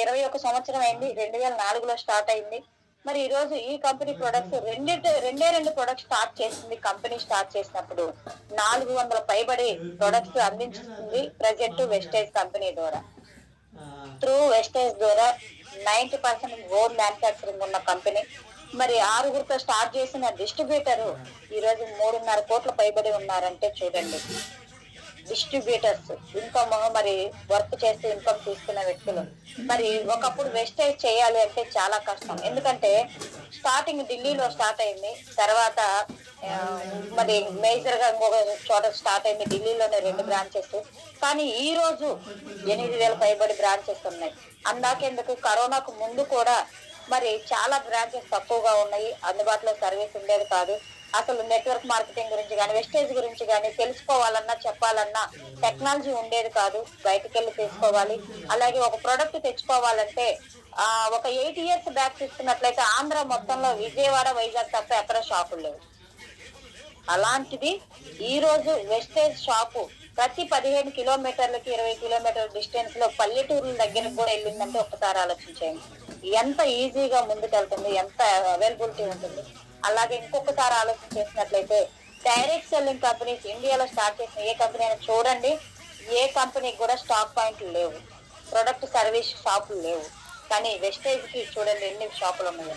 21 సంవత్సరం అయింది, 2004లో స్టార్ట్ అయింది. మరి ఈ రోజు ఈ కంపెనీ ప్రొడక్ట్స్ రెండు ప్రొడక్ట్స్ స్టార్ట్ చేసింది. కంపెనీ స్టార్ట్ చేసినప్పుడు 400 పైబడి ప్రొడక్ట్స్ అందించుతుంది ప్రజెంట్ వెస్టేజ్ కంపెనీ ద్వారా. త్రూ వెస్టేజ్ ద్వారా 90% ఓన్ మ్యానుఫ్యాక్చరింగ్ ఉన్న కంపెనీ. మరి 6గురితో స్టార్ట్ చేసిన డిస్ట్రిబ్యూటర్ ఈ రోజు 3.5 కోట్ల పైబడి ఉన్నారంటే చూడండి. డిస్ట్రిబ్యూటర్స్ ఇన్కమ్, మరి వర్క్ చేస్తే ఇన్కమ్ తీసుకున్న వ్యక్తులు. మరి ఒకప్పుడు వెస్టేజ్ చేయాలి అంటే చాలా కష్టం, ఎందుకంటే స్టార్టింగ్ ఢిల్లీలో స్టార్ట్ అయింది, తర్వాత మరి మేజర్ గా ఇంకొక చోట స్టార్ట్ అయింది, ఢిల్లీలోనే 2 బ్రాంచెస్. కానీ ఈ రోజు 8,000 పైబడి బ్రాంచెస్ ఉన్నాయి. అందాకెందుకు కరోనాకు ముందు కూడా మరి చాలా బ్రాంచెస్ తక్కువగా ఉన్నాయి, అందుబాటులో సర్వీస్ ఉండేది కాదు. అసలు నెట్వర్క్ మార్కెటింగ్ గురించి కానీ, వెస్టేజ్ గురించి కానీ తెలుసుకోవాలన్నా, చెప్పాలన్నా టెక్నాలజీ ఉండేది కాదు. బయటకు వెళ్ళి తీసుకోవాలి. అలాగే ఒక ప్రొడక్ట్ తెచ్చుకోవాలంటే ఒక 8 years బ్యాక్ తీసుకున్నట్లయితే ఆంధ్ర మొత్తంలో విజయవాడ, వైజాగ్ తప్ప ఎక్కడ షాపులు లేవు. అలాంటిది ఈ రోజు వెస్టేజ్ షాపు ప్రతి 15 కిలోమీటర్లకి 20 కిలోమీటర్ల డిస్టెన్స్ లో పల్లెటూరుల దగ్గరకు కూడా వెళ్ళిందంటే ఒక్కసారి ఆలోచించేయండి ఎంత ఈజీగా ముందుకెళ్తుంది, ఎంత అవైలబిలిటీ ఉంటుంది. అలాగే ఇంకొకసారి ఆలోచన చేసినట్లయితే డైరెక్ట్ సెల్లింగ్ కంపెనీస్ ఇండియాలో స్టార్ట్ చేసిన ఏ కంపెనీ అయినా చూడండి, ఏ కంపెనీకి కూడా స్టాక్ పాయింట్లు లేవు, ప్రొడక్ట్ సర్వీస్ షాపులు లేవు. కానీ వెస్టేజ్ కి చూడండి ఎన్ని షాపులు ఉన్నాయి.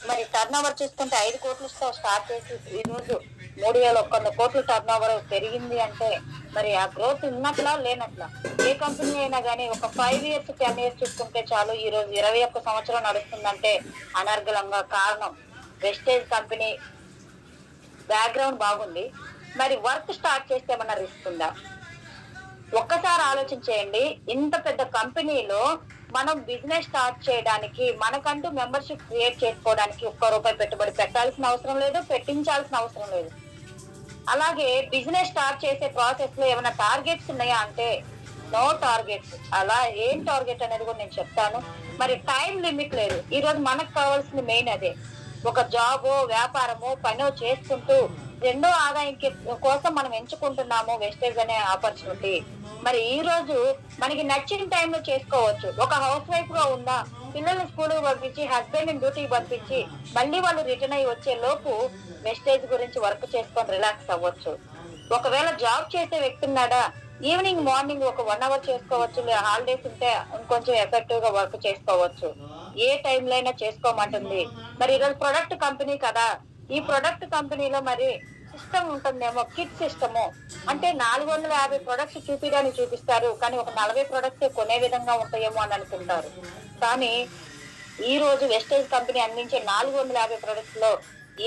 మరి టర్న్ ఓవర్ చూసుకుంటే 5 కోట్లతో స్టార్ట్ చేసి ఈ రోజు 3,100 కోట్ల టర్న్ ఓవర్ పెరిగింది అంటే మరి ఆ గ్రోత్ ఉన్నట్లా లేనట్లా. ఏ కంపెనీ అయినా కానీ ఒక 5 years 10 years చూసుకుంటే చాలు, ఈ రోజు 21 సంవత్సరం నడుస్తుందంటే అనర్గళంగా కారణం వెస్టేజ్ కంపెనీ బ్యాక్గ్రౌండ్ బాగుంది. మరి వర్క్ స్టార్ట్ చేస్తే ఏమన్నా రిస్క్ ఉందా? ఒక్కసారి ఆలోచించేయండి, ఇంత పెద్ద కంపెనీలో మనం బిజినెస్ స్టార్ట్ చేయడానికి, మనకంటూ మెంబర్షిప్ క్రియేట్ చేసుకోవడానికి ₹1 పెట్టుబడి పెట్టాల్సిన అవసరం లేదు, పెట్టించాల్సిన అవసరం లేదు. అలాగే బిజినెస్ స్టార్ట్ చేసే ప్రాసెస్ లో ఏమైనా టార్గెట్స్ ఉన్నాయా అంటే నో టార్గెట్స్. అలా ఏం టార్గెట్ అనేది కూడా నేను చెప్తాను. మరి టైం లిమిట్ లేదు. ఈ రోజు మనకు కావాల్సిన మెయిన్ అదే. ఒక జాబో, వ్యాపారమో, పనో చేసుకుంటూ రెండో ఆదాయం కోసం మనం ఎంచుకుంటున్నాము వెస్టేజ్ అనే ఆపర్చునిటీ. మరి ఈ రోజు మనకి నచ్చిన టైంలో చేసుకోవచ్చు. ఒక హౌస్ వైఫ్ గా ఉన్నా పిల్లల్ని స్కూల్ పంపించి, హస్బెండ్ డ్యూటీకి పంపించి మళ్ళీ వాళ్ళు రిటర్న్ అయ్యి వచ్చే లోపు వెస్టేజ్ గురించి వర్క్ చేసుకొని రిలాక్స్ అవ్వచ్చు. ఒకవేళ జాబ్ చేసే వ్యక్తి ఉన్నాడా, ఈవినింగ్ మార్నింగ్ ఒక 1 అవర్ చేసుకోవచ్చు. హాలిడేస్ ఉంటే ఇంకొంచెం ఎఫెక్టివ్ గా వర్క్ చేసుకోవచ్చు. ఏ టైంలో అయినా చేసుకోమంటుంది. మరి ఈరోజు ప్రొడక్ట్ కంపెనీ కదా, ఈ ప్రొడక్ట్ కంపెనీలో మరి సిస్టమ్ ఉంటుందేమో, కిట్ సిస్టము. అంటే 450 ప్రొడక్ట్స్ చూపించడానికి చూపిస్తారు, కానీ ఒక 40 ప్రొడక్ట్స్ కొనే విధంగా ఉంటాయేమో అని అనుకుంటారు. కానీ ఈ రోజు వెస్టేజ్ కంపెనీ అందించే 450 ప్రొడక్ట్స్ లో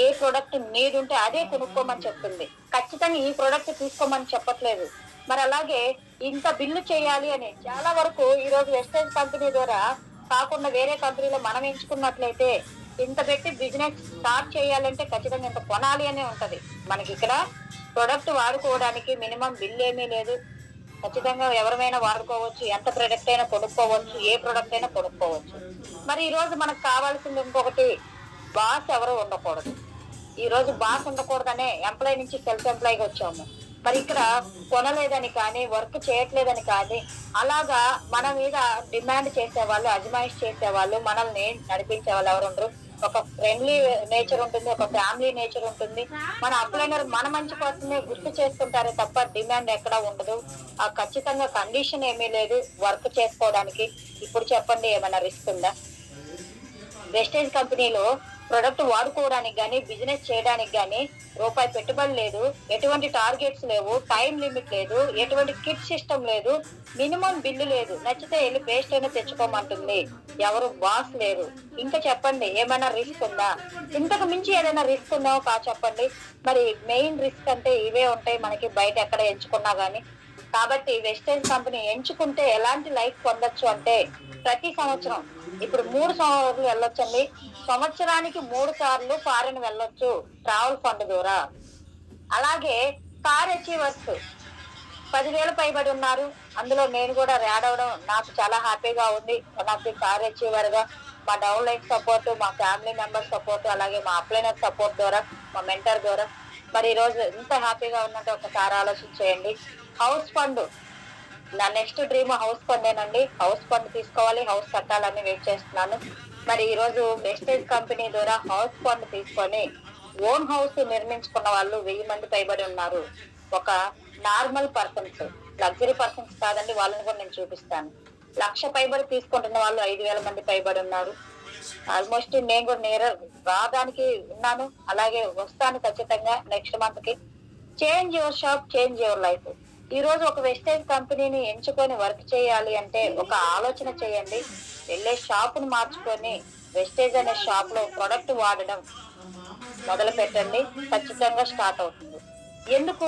ఏ ప్రొడక్ట్ నీడ్ ఉంటే అదే కొనుక్కోమని చెప్తుంది. ఖచ్చితంగా ఈ ప్రొడక్ట్ తీసుకోమని చెప్పట్లేదు. మరి అలాగే ఇంత బిల్లు చేయాలి అని చాలా వరకు ఈ రోజు వెస్టేజ్ కంపెనీ ద్వారా కాకుండా వేరే కంపెనీలో మనం ఎంచుకున్నట్లయితే ఇంత పెట్టి బిజినెస్ స్టార్ట్ చేయాలంటే ఖచ్చితంగా ఇంత కొనాలి అనే ఉంటది. మనకి ఇక్కడ ప్రొడక్ట్ వాడుకోవడానికి మినిమం బిల్ ఏమీ లేదు. ఖచ్చితంగా ఎవరైనా వాడుకోవచ్చు, ఎంత ప్రొడక్ట్ అయినా కొనుక్కోవచ్చు, ఏ ప్రొడక్ట్ అయినా కొనుక్కోవచ్చు. మరి ఈ రోజు మనకు కావాల్సింది ఇంకొకటి, బాస్ ఎవరు ఉండకూడదు. ఈ రోజు బాస్ ఉండకూడదనే ఎంప్లాయ్ నుంచి సెల్ఫ్ ఎంప్లాయ్కి వచ్చాము. మరి ఇక్కడ కొనలేదని కానీ, వర్క్ చేయట్లేదని కానీ, అలాగా మన మీద డిమాండ్ చేసేవాళ్ళు, అజమాయిష్ చేసేవాళ్ళు, మనల్ని నడిపించే వాళ్ళు ఎవరు ఉండరు. ఒక ఫ్రెండ్లీ నేచర్ ఉంటుంది, ఒక ఫ్యామిలీ నేచర్ ఉంటుంది. మన అప్లైనర్ మన మంచి కోసమే గుర్తు చేసుకుంటారే తప్ప డిమాండ్ ఎక్కడా ఉండదు. ఆ ఖచ్చితంగా కండిషన్ ఏమీ లేదు వర్క్ చేసుకోవడానికి. ఇప్పుడు చెప్పండి, ఏమైనా రిస్క్ ఉందా? వెస్టేజ్ కంపెనీలో ప్రొడక్ట్ వాడుకోవడానికి కానీ, బిజినెస్ చేయడానికి కానీ రూపాయి పెట్టుబడి లేదు, ఎటువంటి టార్గెట్స్ లేవు, టైం లిమిట్ లేదు, ఎటువంటి కిట్ సిస్టమ్ లేదు, మినిమం బిల్లు లేదు. నచ్చితే వెళ్ళి పేస్ట్ అయినా తెచ్చుకోమంటుంది. ఎవరు బాస్ లేరు. ఇంకా చెప్పండి, ఏమైనా రిస్క్ ఉందా? ఇంతకు మించి ఏదైనా రిస్క్ ఉందో చెప్పండి. మరి మెయిన్ రిస్క్ అంటే ఇవే ఉంటాయి మనకి బయట ఎక్కడ ఎంచుకున్నా గానీ. కాబట్టి వెస్టేజ్ కంపెనీ ఎంచుకుంటే ఎలాంటి లైఫ్ పొందొచ్చు అంటే, ప్రతి సంవత్సరం ఇప్పుడు 3 సార్లు వెళ్ళొచ్చండి. సంవత్సరానికి 3 సార్లు ఫారెన్ వెళ్ళొచ్చు ట్రావెల్ ఫండ్ ద్వారా. అలాగే కార్ అచీవర్స్ 10,000 పైబడి ఉన్నారు. అందులో నేను కూడా యాడ్ అవడం నాకు చాలా హ్యాపీగా ఉంది. నాకు కార్ అచీవర్ గా మా డౌన్ లైన్ సపోర్ట్, మా ఫ్యామిలీ మెంబర్ సపోర్ట్, అలాగే మా అప్లైనర్ సపోర్ట్ ద్వారా, మా మెంటర్ ద్వారా మరి ఈ రోజు ఎంత హ్యాపీగా ఉన్నట్టు ఒకసారి ఆలోచించేయండి. హౌస్ ఫండ్, నా నెక్స్ట్ డ్రీమ్ హౌస్ ఫండేనండి. హౌస్ ఫండ్ తీసుకోవాలి, హౌస్ కట్టాలని వెయిట్ చేస్తున్నాను. మరి ఈ రోజు వెస్టేజ్ కంపెనీ ద్వారా హౌస్ ఫండ్ తీసుకొని ఓన్ హౌస్ నిర్మించుకున్న వాళ్ళు 1000 మంది పైబడి ఉన్నారు. ఒక నార్మల్ పర్సన్స్, లగ్జరీ పర్సన్స్ కాదండి, వాళ్ళని కూడా నేను చూపిస్తాను. 1,00,000 పైబడి తీసుకుంటున్న వాళ్ళు 5,000 మంది పైబడి ఉన్నారు. ఆల్మోస్ట్ నేను కూడా రావడానికి ఉన్నాను, అలాగే వస్తాను ఖచ్చితంగా నెక్స్ట్ మంత్ కి. Change your shop, change your life. ఈ రోజు ఒక వెస్టేజ్ కంపెనీని ఎంచుకొని వర్క్ చేయాలి అంటే ఒక ఆలోచన చేయండి. వెళ్ళే షాప్ ను మార్చుకొని వెస్టేజ్ అనే షాప్ లో ప్రొడక్ట్ వాడడం మొదలు పెట్టండి. ఖచ్చితంగా స్టార్ట్ అవుతుంది. ఎందుకు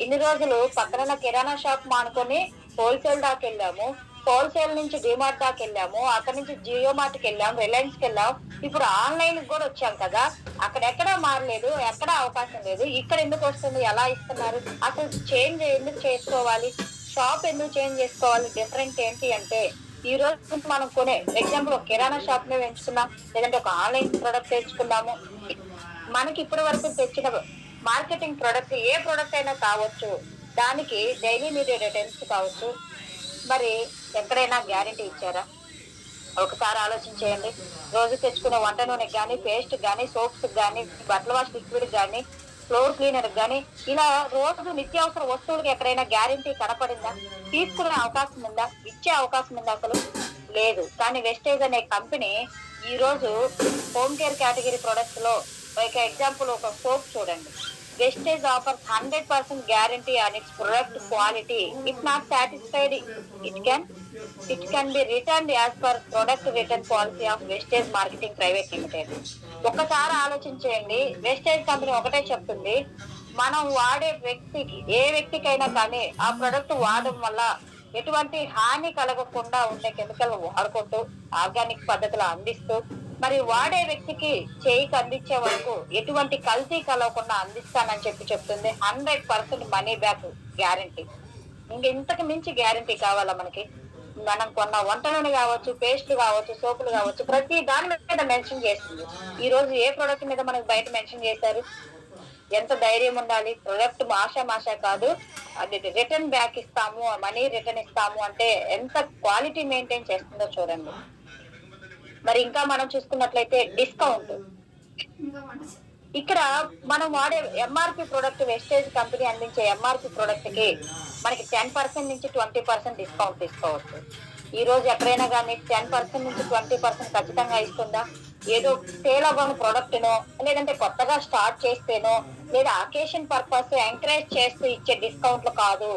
ఇన్ని రోజులు పక్కన కిరాణా షాప్ మానుకొని హోల్సేల్ దాకా వెళ్ళాము, హోల్సేల్ నుంచి డిమార్ట్ దాకా వెళ్ళాము, అక్కడ నుంచి జియో మార్ట్ కి వెళ్ళాం, రిలయన్స్ కి వెళ్ళాం, ఇప్పుడు ఆన్లైన్ కూడా వచ్చాం కదా. అక్కడెక్కడా మారలేదు, ఎక్కడా అవకాశం లేదు. ఇక్కడ ఎందుకు వస్తుంది, ఎలా ఇస్తున్నారు, అసలు చేంజ్ ఎందుకు చేసుకోవాలి, షాప్ ఎందుకు చేంజ్ చేసుకోవాలి, డిఫరెంట్ ఏంటి అంటే, ఈ రోజు మనం కొనే ఎగ్జాంపుల్ ఒక కిరాణా షాప్ ని ఎంచుకున్నాం, లేదంటే ఒక ఆన్లైన్ ప్రొడక్ట్ తెచ్చుకున్నాము. మనకి ఇప్పటి వరకు తెచ్చిన మార్కెటింగ్ ప్రొడక్ట్ ఏ ప్రొడక్ట్ అయినా కావచ్చు, దానికి డైలీ మీడియా రిటర్న్స్ కావచ్చు. మరి ఎక్కడైనా గ్యారెంటీ ఇచ్చారా? ఒకసారి ఆలోచించేయండి. రోజు తెచ్చుకునే వంట నూనెకి కానీ, పేస్ట్ కానీ, సోప్స్ కానీ, బట్టల వాష్ లిక్విడ్ కానీ, ఫ్లోర్ క్లీనర్ కానీ, ఇలా రోజు నిత్యావసర వస్తువులకు ఎక్కడైనా గ్యారెంటీ కనపడిందా? తీసుకునే అవకాశం ఉందా? ఇచ్చే అవకాశం ఉందా? అసలు లేదు. కానీ వెస్టేజ్ అనే కంపెనీ ఈ రోజు హోమ్ కేర్ కేటగిరీ ప్రొడక్ట్స్ లో ఒక ఎగ్జాంపుల్, ఒక సోప్ చూడండి. Vestige offers 100% guarantee on its product quality. If not satisfied, it can be returned as per product return policy of Vestige Marketing Private Limited. ఒకసారి ఆలోచించేయండి. Wastage company ఒకటే చెప్తుంది, మనం వాడే వ్యక్తికి, ఏ వ్యక్తికైనా కానీ ఆ ప్రొడక్ట్ వాడడం వల్ల ఎటువంటి హాని కలగకుండా ఉండే కెమికల్ వాడుకుంటూ ఆర్గానిక్ పద్ధతిలో అందిస్తూ మరి వాడే వ్యక్తికి చేయికి అందించే వరకు ఎటువంటి కల్తీ కలగకుండా అందిస్తానని చెప్తుంది. 100% మనీ బ్యాక్ గ్యారంటీ. ఇంతకు మించి గ్యారంటీ కావాలా మనకి? మనం కొన్న వంట నూనె కావచ్చు, పేస్ట్లు కావచ్చు, సోపులు కావచ్చు, ప్రతి దాని మీద మెన్షన్ చేస్తుంది. ఈ రోజు ఏ ప్రొడక్ట్ మీద మనకి బయట మెన్షన్ చేశారు? ఎంత ధైర్యం ఉండాలి! ప్రొడక్ట్ మాషా కాదు, అది రిటర్న్ బ్యాక్ ఇస్తాము, మనీ రిటర్న్ ఇస్తాము అంటే ఎంత క్వాలిటీ మెయింటైన్ చేస్తుందో చూడండి. మరి ఇంకా మనం చూసుకున్నట్లయితే డిస్కౌంట్. ఇక్కడ మనం వాడే ఎంఆర్పి ప్రొడక్ట్, వెస్టేజ్ కంపెనీ అందించే ఎంఆర్పి ప్రొడక్ట్ కి మనకి 10% నుంచి 20% డిస్కౌంట్ తీసుకోవచ్చు. ఈ రోజు ఎక్కడైనా కానీ 10% నుంచి 20% ఖచ్చితంగా ఇస్తుందా? ఏదో సేల్ అవ్వని ప్రొడక్ట్ నో, లేదంటే కొత్తగా స్టార్ట్ చేస్తేనో, లేదా అకేషన్ పర్పస్ ఎంకరేజ్ చేస్తూ ఇచ్చే డిస్కౌంట్లు కాదు.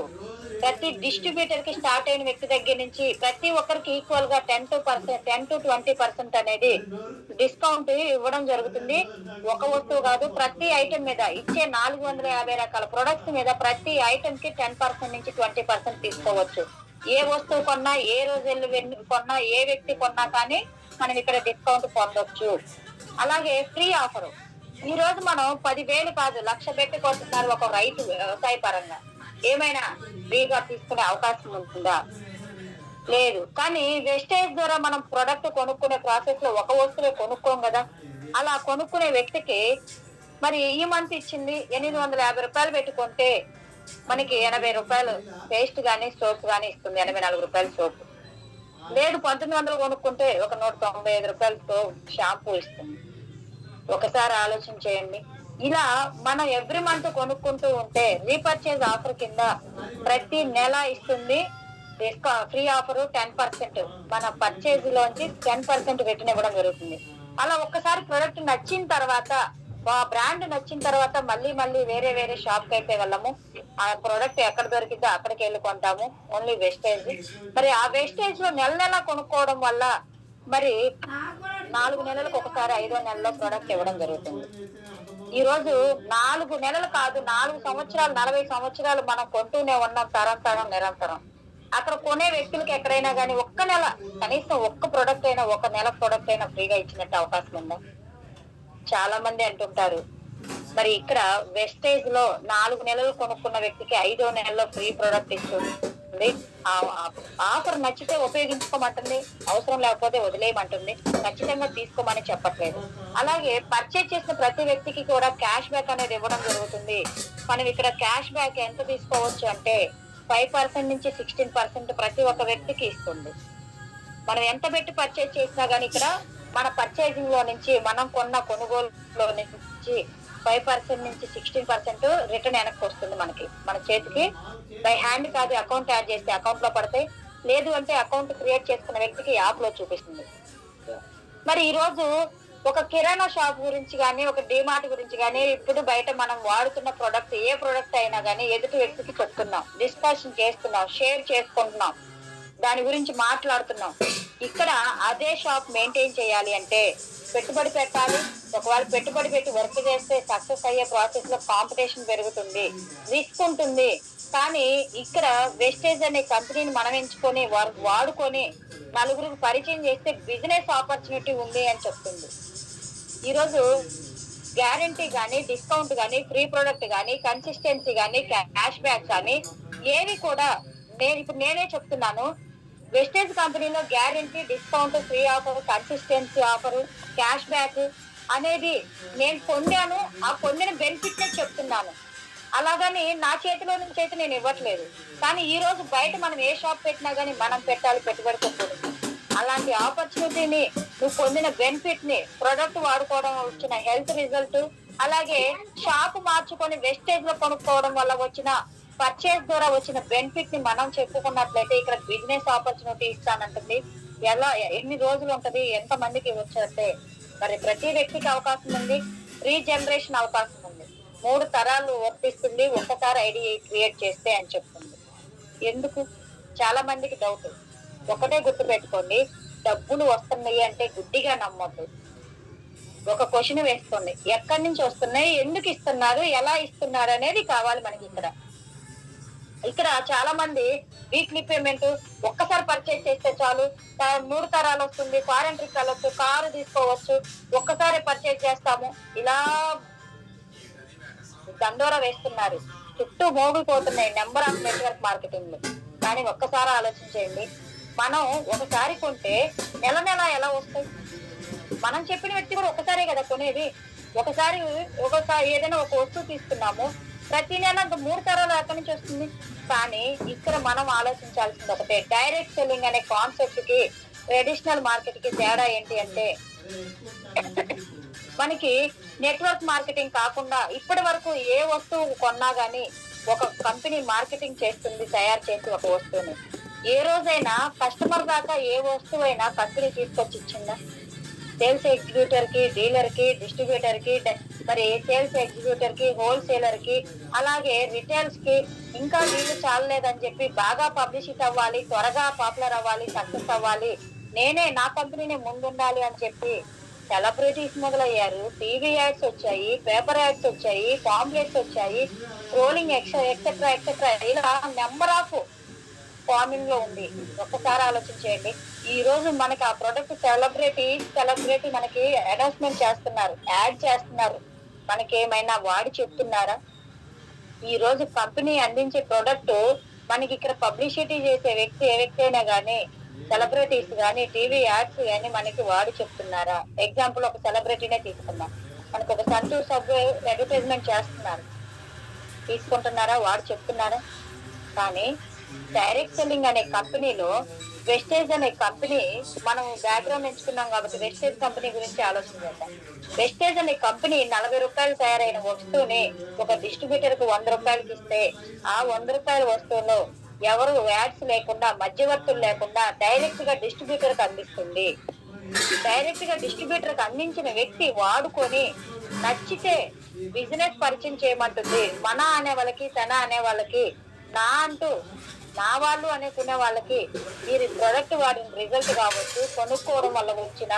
ప్రతి డిస్ట్రిబ్యూటర్ కి స్టార్ట్ అయిన వ్యక్తి దగ్గర నుంచి ప్రతి ఒక్కరికి ఈక్వల్ గా 10 to 20% అనేది డిస్కౌంట్ ఇవ్వడం జరుగుతుంది. ఒక వస్తువు కాదు, ప్రతి ఐటమ్ మీద ఇచ్చే 450 రకాల ప్రొడక్ట్స్ మీద ప్రతి ఐటమ్ కి 10% నుంచి 20% తీసుకోవచ్చు. ఏ వస్తువు కొన్నా, ఏ రోజు వెళ్ళి కొన్నా, ఏ వ్యక్తి కొన్నా కానీ మనం ఇక్కడ డిస్కౌంట్ పొందొచ్చు. అలాగే ఫ్రీ ఆఫర్. ఈ రోజు మనం 10,000 కాదు, 1,00,000 పెట్టి కొంటున్నారు ఒక రైతు వ్యవసాయ పరంగా. ఏమైనా ఫ్రీగా తీసుకునే అవకాశం ఉంటుందా? లేదు. కానీ వెస్టేజ్ ద్వారా మనం ప్రొడక్ట్ కొనుక్కునే ప్రాసెస్ లో ఒక వస్తువే కొనుక్కోం కదా. అలా కొనుక్కునే వ్యక్తికి మరి ఈ మంత్ ఇచ్చింది 850 రూపాయలు పెట్టుకుంటే మనకి 80 రూపాయలు పేస్ట్ గానీ సోప్ గానీ ఇస్తుంది. 84 రూపాయలు సోప్. లేదు 1900 కొనుక్కుంటే ఒక 195 రూపాయలతో షాంపూ ఇస్తుంది. ఒకసారి ఆలోచన చేయండి. ఇలా మనం ఎవ్రీ మంత్ కొనుక్కుంటూ ఉంటే రీపర్చేజ్ ఆఫర్ కింద ప్రతి నెల ఇస్తుంది ఫ్రీ ఆఫర్ 10%. మన పర్చేజ్ లోంచి 10% రిటర్న్ ఇవ్వడం జరుగుతుంది. అలా ఒక్కసారి ప్రొడక్ట్ నచ్చిన తర్వాత, ఆ బ్రాండ్ నచ్చిన తర్వాత మళ్ళీ వేరే షాప్ కి అయితే వెళ్ళము. ఆ ప్రొడక్ట్ ఎక్కడ దొరికితే అక్కడికి వెళ్ళి కొంటాము. Only wastage. మరి ఆ వెస్టేజ్ లో నెల కొనుక్కోవడం వల్ల మరి 4 నెలలకు ఒకసారి 5వ నెలలో ప్రొడక్ట్ ఇవ్వడం జరుగుతుంది. ఈ రోజు 4 నెలలు కాదు, 4 సంవత్సరాలు, 40 సంవత్సరాలు మనం కొంటూనే ఉన్నాం తరం నిరంతరం. అక్కడ కొనే వ్యక్తులకు ఎక్కడైనా కానీ ఒక్క నెల, కనీసం ఒక్క ప్రొడక్ట్ అయినా, ఒక నెల ప్రొడక్ట్ అయినా ఫ్రీగా ఇచ్చినట్టు అవకాశం ఉందా? చాలా మంది అంటుంటారు. మరి ఇక్కడ వెస్టేజ్ లో 4 నెలలు కొనుక్కున్న వ్యక్తికి 5వ నెలలో ఫ్రీ ప్రొడక్ట్ ఇస్తుంది. ఆఫర్ నచ్చితే ఉపయోగించుకోమంటుంది, అవసరం లేకపోతే వదిలేయమంటుంది. ఖచ్చితంగా తీసుకోమని చెప్పట్లేదు. అలాగే పర్చేజ్ చేసిన ప్రతి వ్యక్తికి కూడా క్యాష్ బ్యాక్ అనేది ఇవ్వడం జరుగుతుంది. మనం ఇక్కడ క్యాష్ బ్యాక్ ఎంత తీసుకోవచ్చు అంటే 5% నుంచి 16% ప్రతి ఒక్క వ్యక్తికి ఇస్తుంది. మనం ఎంత పెట్టి పర్చేజ్ చేసినా గానీ ఇక్కడ మన పర్చేజింగ్ లో నుంచి, మనం కొన్న కొనుగోలులో నుంచి 5% నుంచి 16% రిటర్న్ వెనక్కి వస్తుంది మనకి, మన చేతికి. బై హ్యాండ్ కాదు, అకౌంట్ యాడ్ చేస్తే అకౌంట్ లో పడతాయి. లేదు అంటే అకౌంట్ క్రియేట్ చేసుకున్న వ్యక్తికి యాప్ లో చూపిస్తుంది. మరి ఈ రోజు ఒక కిరాణా షాప్ గురించి కానీ, ఒక డిమార్ట్ గురించి కానీ, ఇప్పుడు బయట మనం వాడుతున్న ప్రొడక్ట్, ఏ ప్రొడక్ట్ అయినా కానీ ఎదుటి వ్యక్తికి చెప్తున్నాం, డిస్కషన్ చేస్తున్నాం, షేర్ చేసుకుంటున్నాం, దాని గురించి మాట్లాడుతున్నాం. ఇక్కడ అదే షాప్ మెయింటైన్ చేయాలి అంటే పెట్టుబడి పెట్టాలి. ఒకవేళ పెట్టుబడి పెట్టి వర్క్ చేస్తే సక్సెస్ అయ్యే ప్రాసెస్ లో కాంపిటీషన్ పెరుగుతుంది, రిస్క్ ఉంటుంది. కానీ ఇక్కడ వెస్టేజ్ అనే కంపెనీని మనం ఎంచుకొని వాడుకొని నలుగురికి పరిచయం చేస్తే బిజినెస్ ఆపర్చునిటీ ఉంది అని చెప్తుంది. ఈరోజు గ్యారంటీ కానీ, డిస్కౌంట్ కానీ, ఫ్రీ ప్రొడక్ట్ కానీ, కన్సిస్టెన్సీ కానీ, క్యాష్ బ్యాక్ కానీ ఏవి కూడా నేనే చెప్తున్నాను. వెస్టేజ్ కంపెనీలో guarantee, discount, free offer, consistency offer, cash back అనేది నేను పొందాను. ఆ పొందిన బెనిఫిట్ నే చెప్తున్నాను. అలాగని నా చేతిలో నుంచి అయితే నేను ఇవ్వట్లేదు. కానీ ఈ రోజు బయట మనం ఏ షాప్ పెట్టినా గానీ మనం పెట్టాలి పెట్టుబడి పెట్టకూడదు. అలాంటి ఆపర్చునిటీని, నువ్వు పొందిన బెనిఫిట్ ని, ప్రొడక్ట్ వాడుకోవడం వచ్చిన హెల్త్ రిజల్ట్, అలాగే షాప్ మార్చుకొని వెస్టేజ్ లో కొనుక్కోవడం వల్ల వచ్చిన, పర్చేజ్ ద్వారా వచ్చిన బెనిఫిట్ ని మనం చెప్పుకున్నట్లయితే ఇక్కడ బిజినెస్ ఆపర్చునిటీ ఇస్తానంటుంది. ఎన్ని రోజులు ఉంటది, ఎంత మందికి ఇవ్వచ్చంటే మరి ప్రతి వ్యక్తికి అవకాశం ఉంది. రీజనరేషన్ అవకాశం ఉంది. 3 తరాలు వర్తిస్తుంది ఒక్కసారి ఐడి క్రియేట్ చేస్తే అని చెప్తుంది. ఎందుకు? చాలా మందికి డౌట్. ఒకటే గుర్తు పెట్టుకోండి, డబ్బులు వస్తున్నాయి అంటే గుడ్డిగా నమ్మొద్దు. ఒక క్వశ్చన్ వేస్తుంది, ఎక్కడి నుంచి వస్తున్నాయి, ఎందుకు ఇస్తున్నారు, ఎలా ఇస్తున్నారు అనేది కావాలి మనకి. ఇక్కడ చాలా మంది వీక్లీ పేమెంట్ ఒక్కసారి పర్చేస్ చేస్తే చాలు, 3 తరాలు వస్తుంది, ఫారెన్ ట్రిప్ వెళ్ళొచ్చు, కారు తీసుకోవచ్చు, ఒక్కసారి పర్చేస్ చేస్తాము, ఇలా దండోరా వేస్తున్నారు. చుట్టూ మోగిపోతున్నాయి నెంబర్ ఆఫ్ నెట్వర్క్ మార్కెటింగ్. కానీ ఒక్కసారి ఆలోచించండి, మనం ఒకసారి కొంటే నెల నెల ఎలా వస్తాయి? మనం చెప్పిన వ్యక్తి కూడా ఒకసారే కదా కొనేది. ఒకసారి ఏదైనా ఒక వస్తువు తీసుకున్నాము, ప్రతి నెల 3 తరాలు ఎక్కడి నుంచి వస్తుంది? కానీ ఇక్కడ మనం ఆలోచించాల్సింది ఒకటే, డైరెక్ట్ సెల్లింగ్ అనే కాన్సెప్ట్ కి ట్రెడిషనల్ మార్కెట్ కి తేడా ఏంటి అంటే, మనకి నెట్వర్క్ మార్కెటింగ్ కాకుండా ఇప్పటి వరకు ఏ వస్తువు కొన్నా గానీ ఒక కంపెనీ మార్కెటింగ్ చేస్తుంది, తయారు చేసి ఒక వస్తువుని. ఏ రోజైనా కస్టమర్ దాకా ఏ వస్తువు అయినా కంపెనీ తీసుకొచ్చి ఇచ్చిందా? సేల్స్ ఎగ్జిక్యూటర్ కి, డీలర్ కి, డిస్ట్రిబ్యూటర్ కి, మరి సేల్స్ ఎగ్జిక్యూటర్ కి, హోల్సేలర్ కి, అలాగే రిటైల్స్ కి ఇంకా వీళ్ళు చాలలేదని చెప్పి బాగా పబ్లిసిటీ అవ్వాలి, త్వరగా పాపులర్ అవ్వాలి, సక్సెస్ అవ్వాలి, నా కంపెనీనే ముందుండాలి అని చెప్పి సెలబ్రిటీస్ మొదలయ్యారు. టీవీ యాడ్స్ వచ్చాయి, పేపర్ యాడ్స్ వచ్చాయి, పాంప్లెట్స్ వచ్చాయి, స్క్రోలింగ్ ఎక్సెట్రా ఎక్సెట్రా, ఇలా నెంబర్ ఆఫ్ ఫార్మింగ్ లో ఉంది. ఒక్కసారి ఆలోచించేయండి. ఈ రోజు మనకి ఆ ప్రొడక్ట్ సెలబ్రిటీ మనకి అనౌన్స్మెంట్ చేస్తున్నారు, యాడ్ చేస్తున్నారు, మనకి ఏమైనా వాడి చెప్తున్నారా? ఈ రోజు కంపెనీ అందించే ప్రొడక్ట్ మనకి ఇక్కడ పబ్లిసిటీ చేసే వ్యక్తి ఏ వ్యక్తి అయినా గానీ, సెలబ్రిటీస్ గానీ, టీవీ యాడ్స్ గానీ మనకి వాడి చెప్తున్నారా? ఎగ్జాంపుల్ ఒక సెలబ్రిటీనే తీసుకుందాం, మనకు ఒక సంతూర్ సబ్బు అడ్వర్టైజ్మెంట్ చేస్తున్నారు, తీసుకుంటున్నారా? వాడు చెప్తున్నారా? కానీ డైరెక్ట్ సెల్లింగ్ అనే కంపెనీలో వెస్టేజ్ అనే కంపెనీ, మనం బ్యాక్గ్రౌండ్ ఎంచుకున్నాం కాబట్టి వెస్టేజ్ కంపెనీ గురించి ఆలోచించేద్దాం. వెస్టేజ్ అనే కంపెనీ 40 రూపాయలు తయారైన వస్తువుని ఒక డిస్ట్రిబ్యూటర్ కు 100 రూపాయలకి ఇస్తే, ఆ 100 రూపాయల వస్తువులో ఎవరు యాడ్స్ లేకుండా, మధ్యవర్తులు లేకుండా డైరెక్ట్ గా డిస్ట్రిబ్యూటర్ కి అందిస్తుంది. డైరెక్ట్ గా డిస్ట్రిబ్యూటర్ కి అందించిన వ్యక్తి వాడుకొని నచ్చితే బిజినెస్ పరిచయం చేయమంటుంది. మన అనే వాళ్ళకి, తన అనే వాళ్ళకి, నా అంటూ నా వాళ్ళు అనుకునే వాళ్ళకి మీరు ప్రొడక్ట్ వాడిన రిజల్ట్ కావచ్చు, కొనుక్కోవడం వల్ల వచ్చిన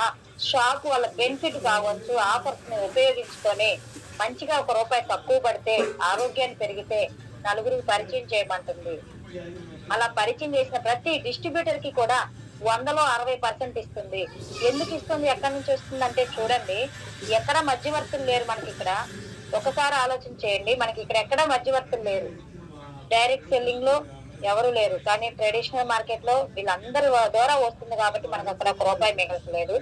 షాప్ వల్ల బెనిఫిట్ కావచ్చు, ఆఫర్స్ ని ఉపయోగించుకొని మంచిగా ₹1 తక్కువ పడితే, ఆరోగ్యాన్ని పెరిగితే నలుగురికి పరిచయం చేయమంటుంది. అలా పరిచయం చేసిన ప్రతి డిస్ట్రిబ్యూటర్ కి కూడా 100లో 60% ఇస్తుంది. ఎందుకు ఇస్తుంది, ఎక్కడి నుంచి వస్తుంది అంటే చూడండి, ఎక్కడ మధ్యవర్తులు లేరు మనకి ఇక్కడ. ఒకసారి ఆలోచించేయండి, మనకి ఇక్కడ ఎక్కడ మధ్యవర్తులు లేరు, డైరెక్ట్ సెల్లింగ్ లో ఎవరు లేరు. కానీ ట్రెడిషనల్ మార్కెట్ లో వీళ్ళందరి ద్వారా వస్తుంది కాబట్టి మనకు అక్కడ ₹1 మిగలట్లేదు,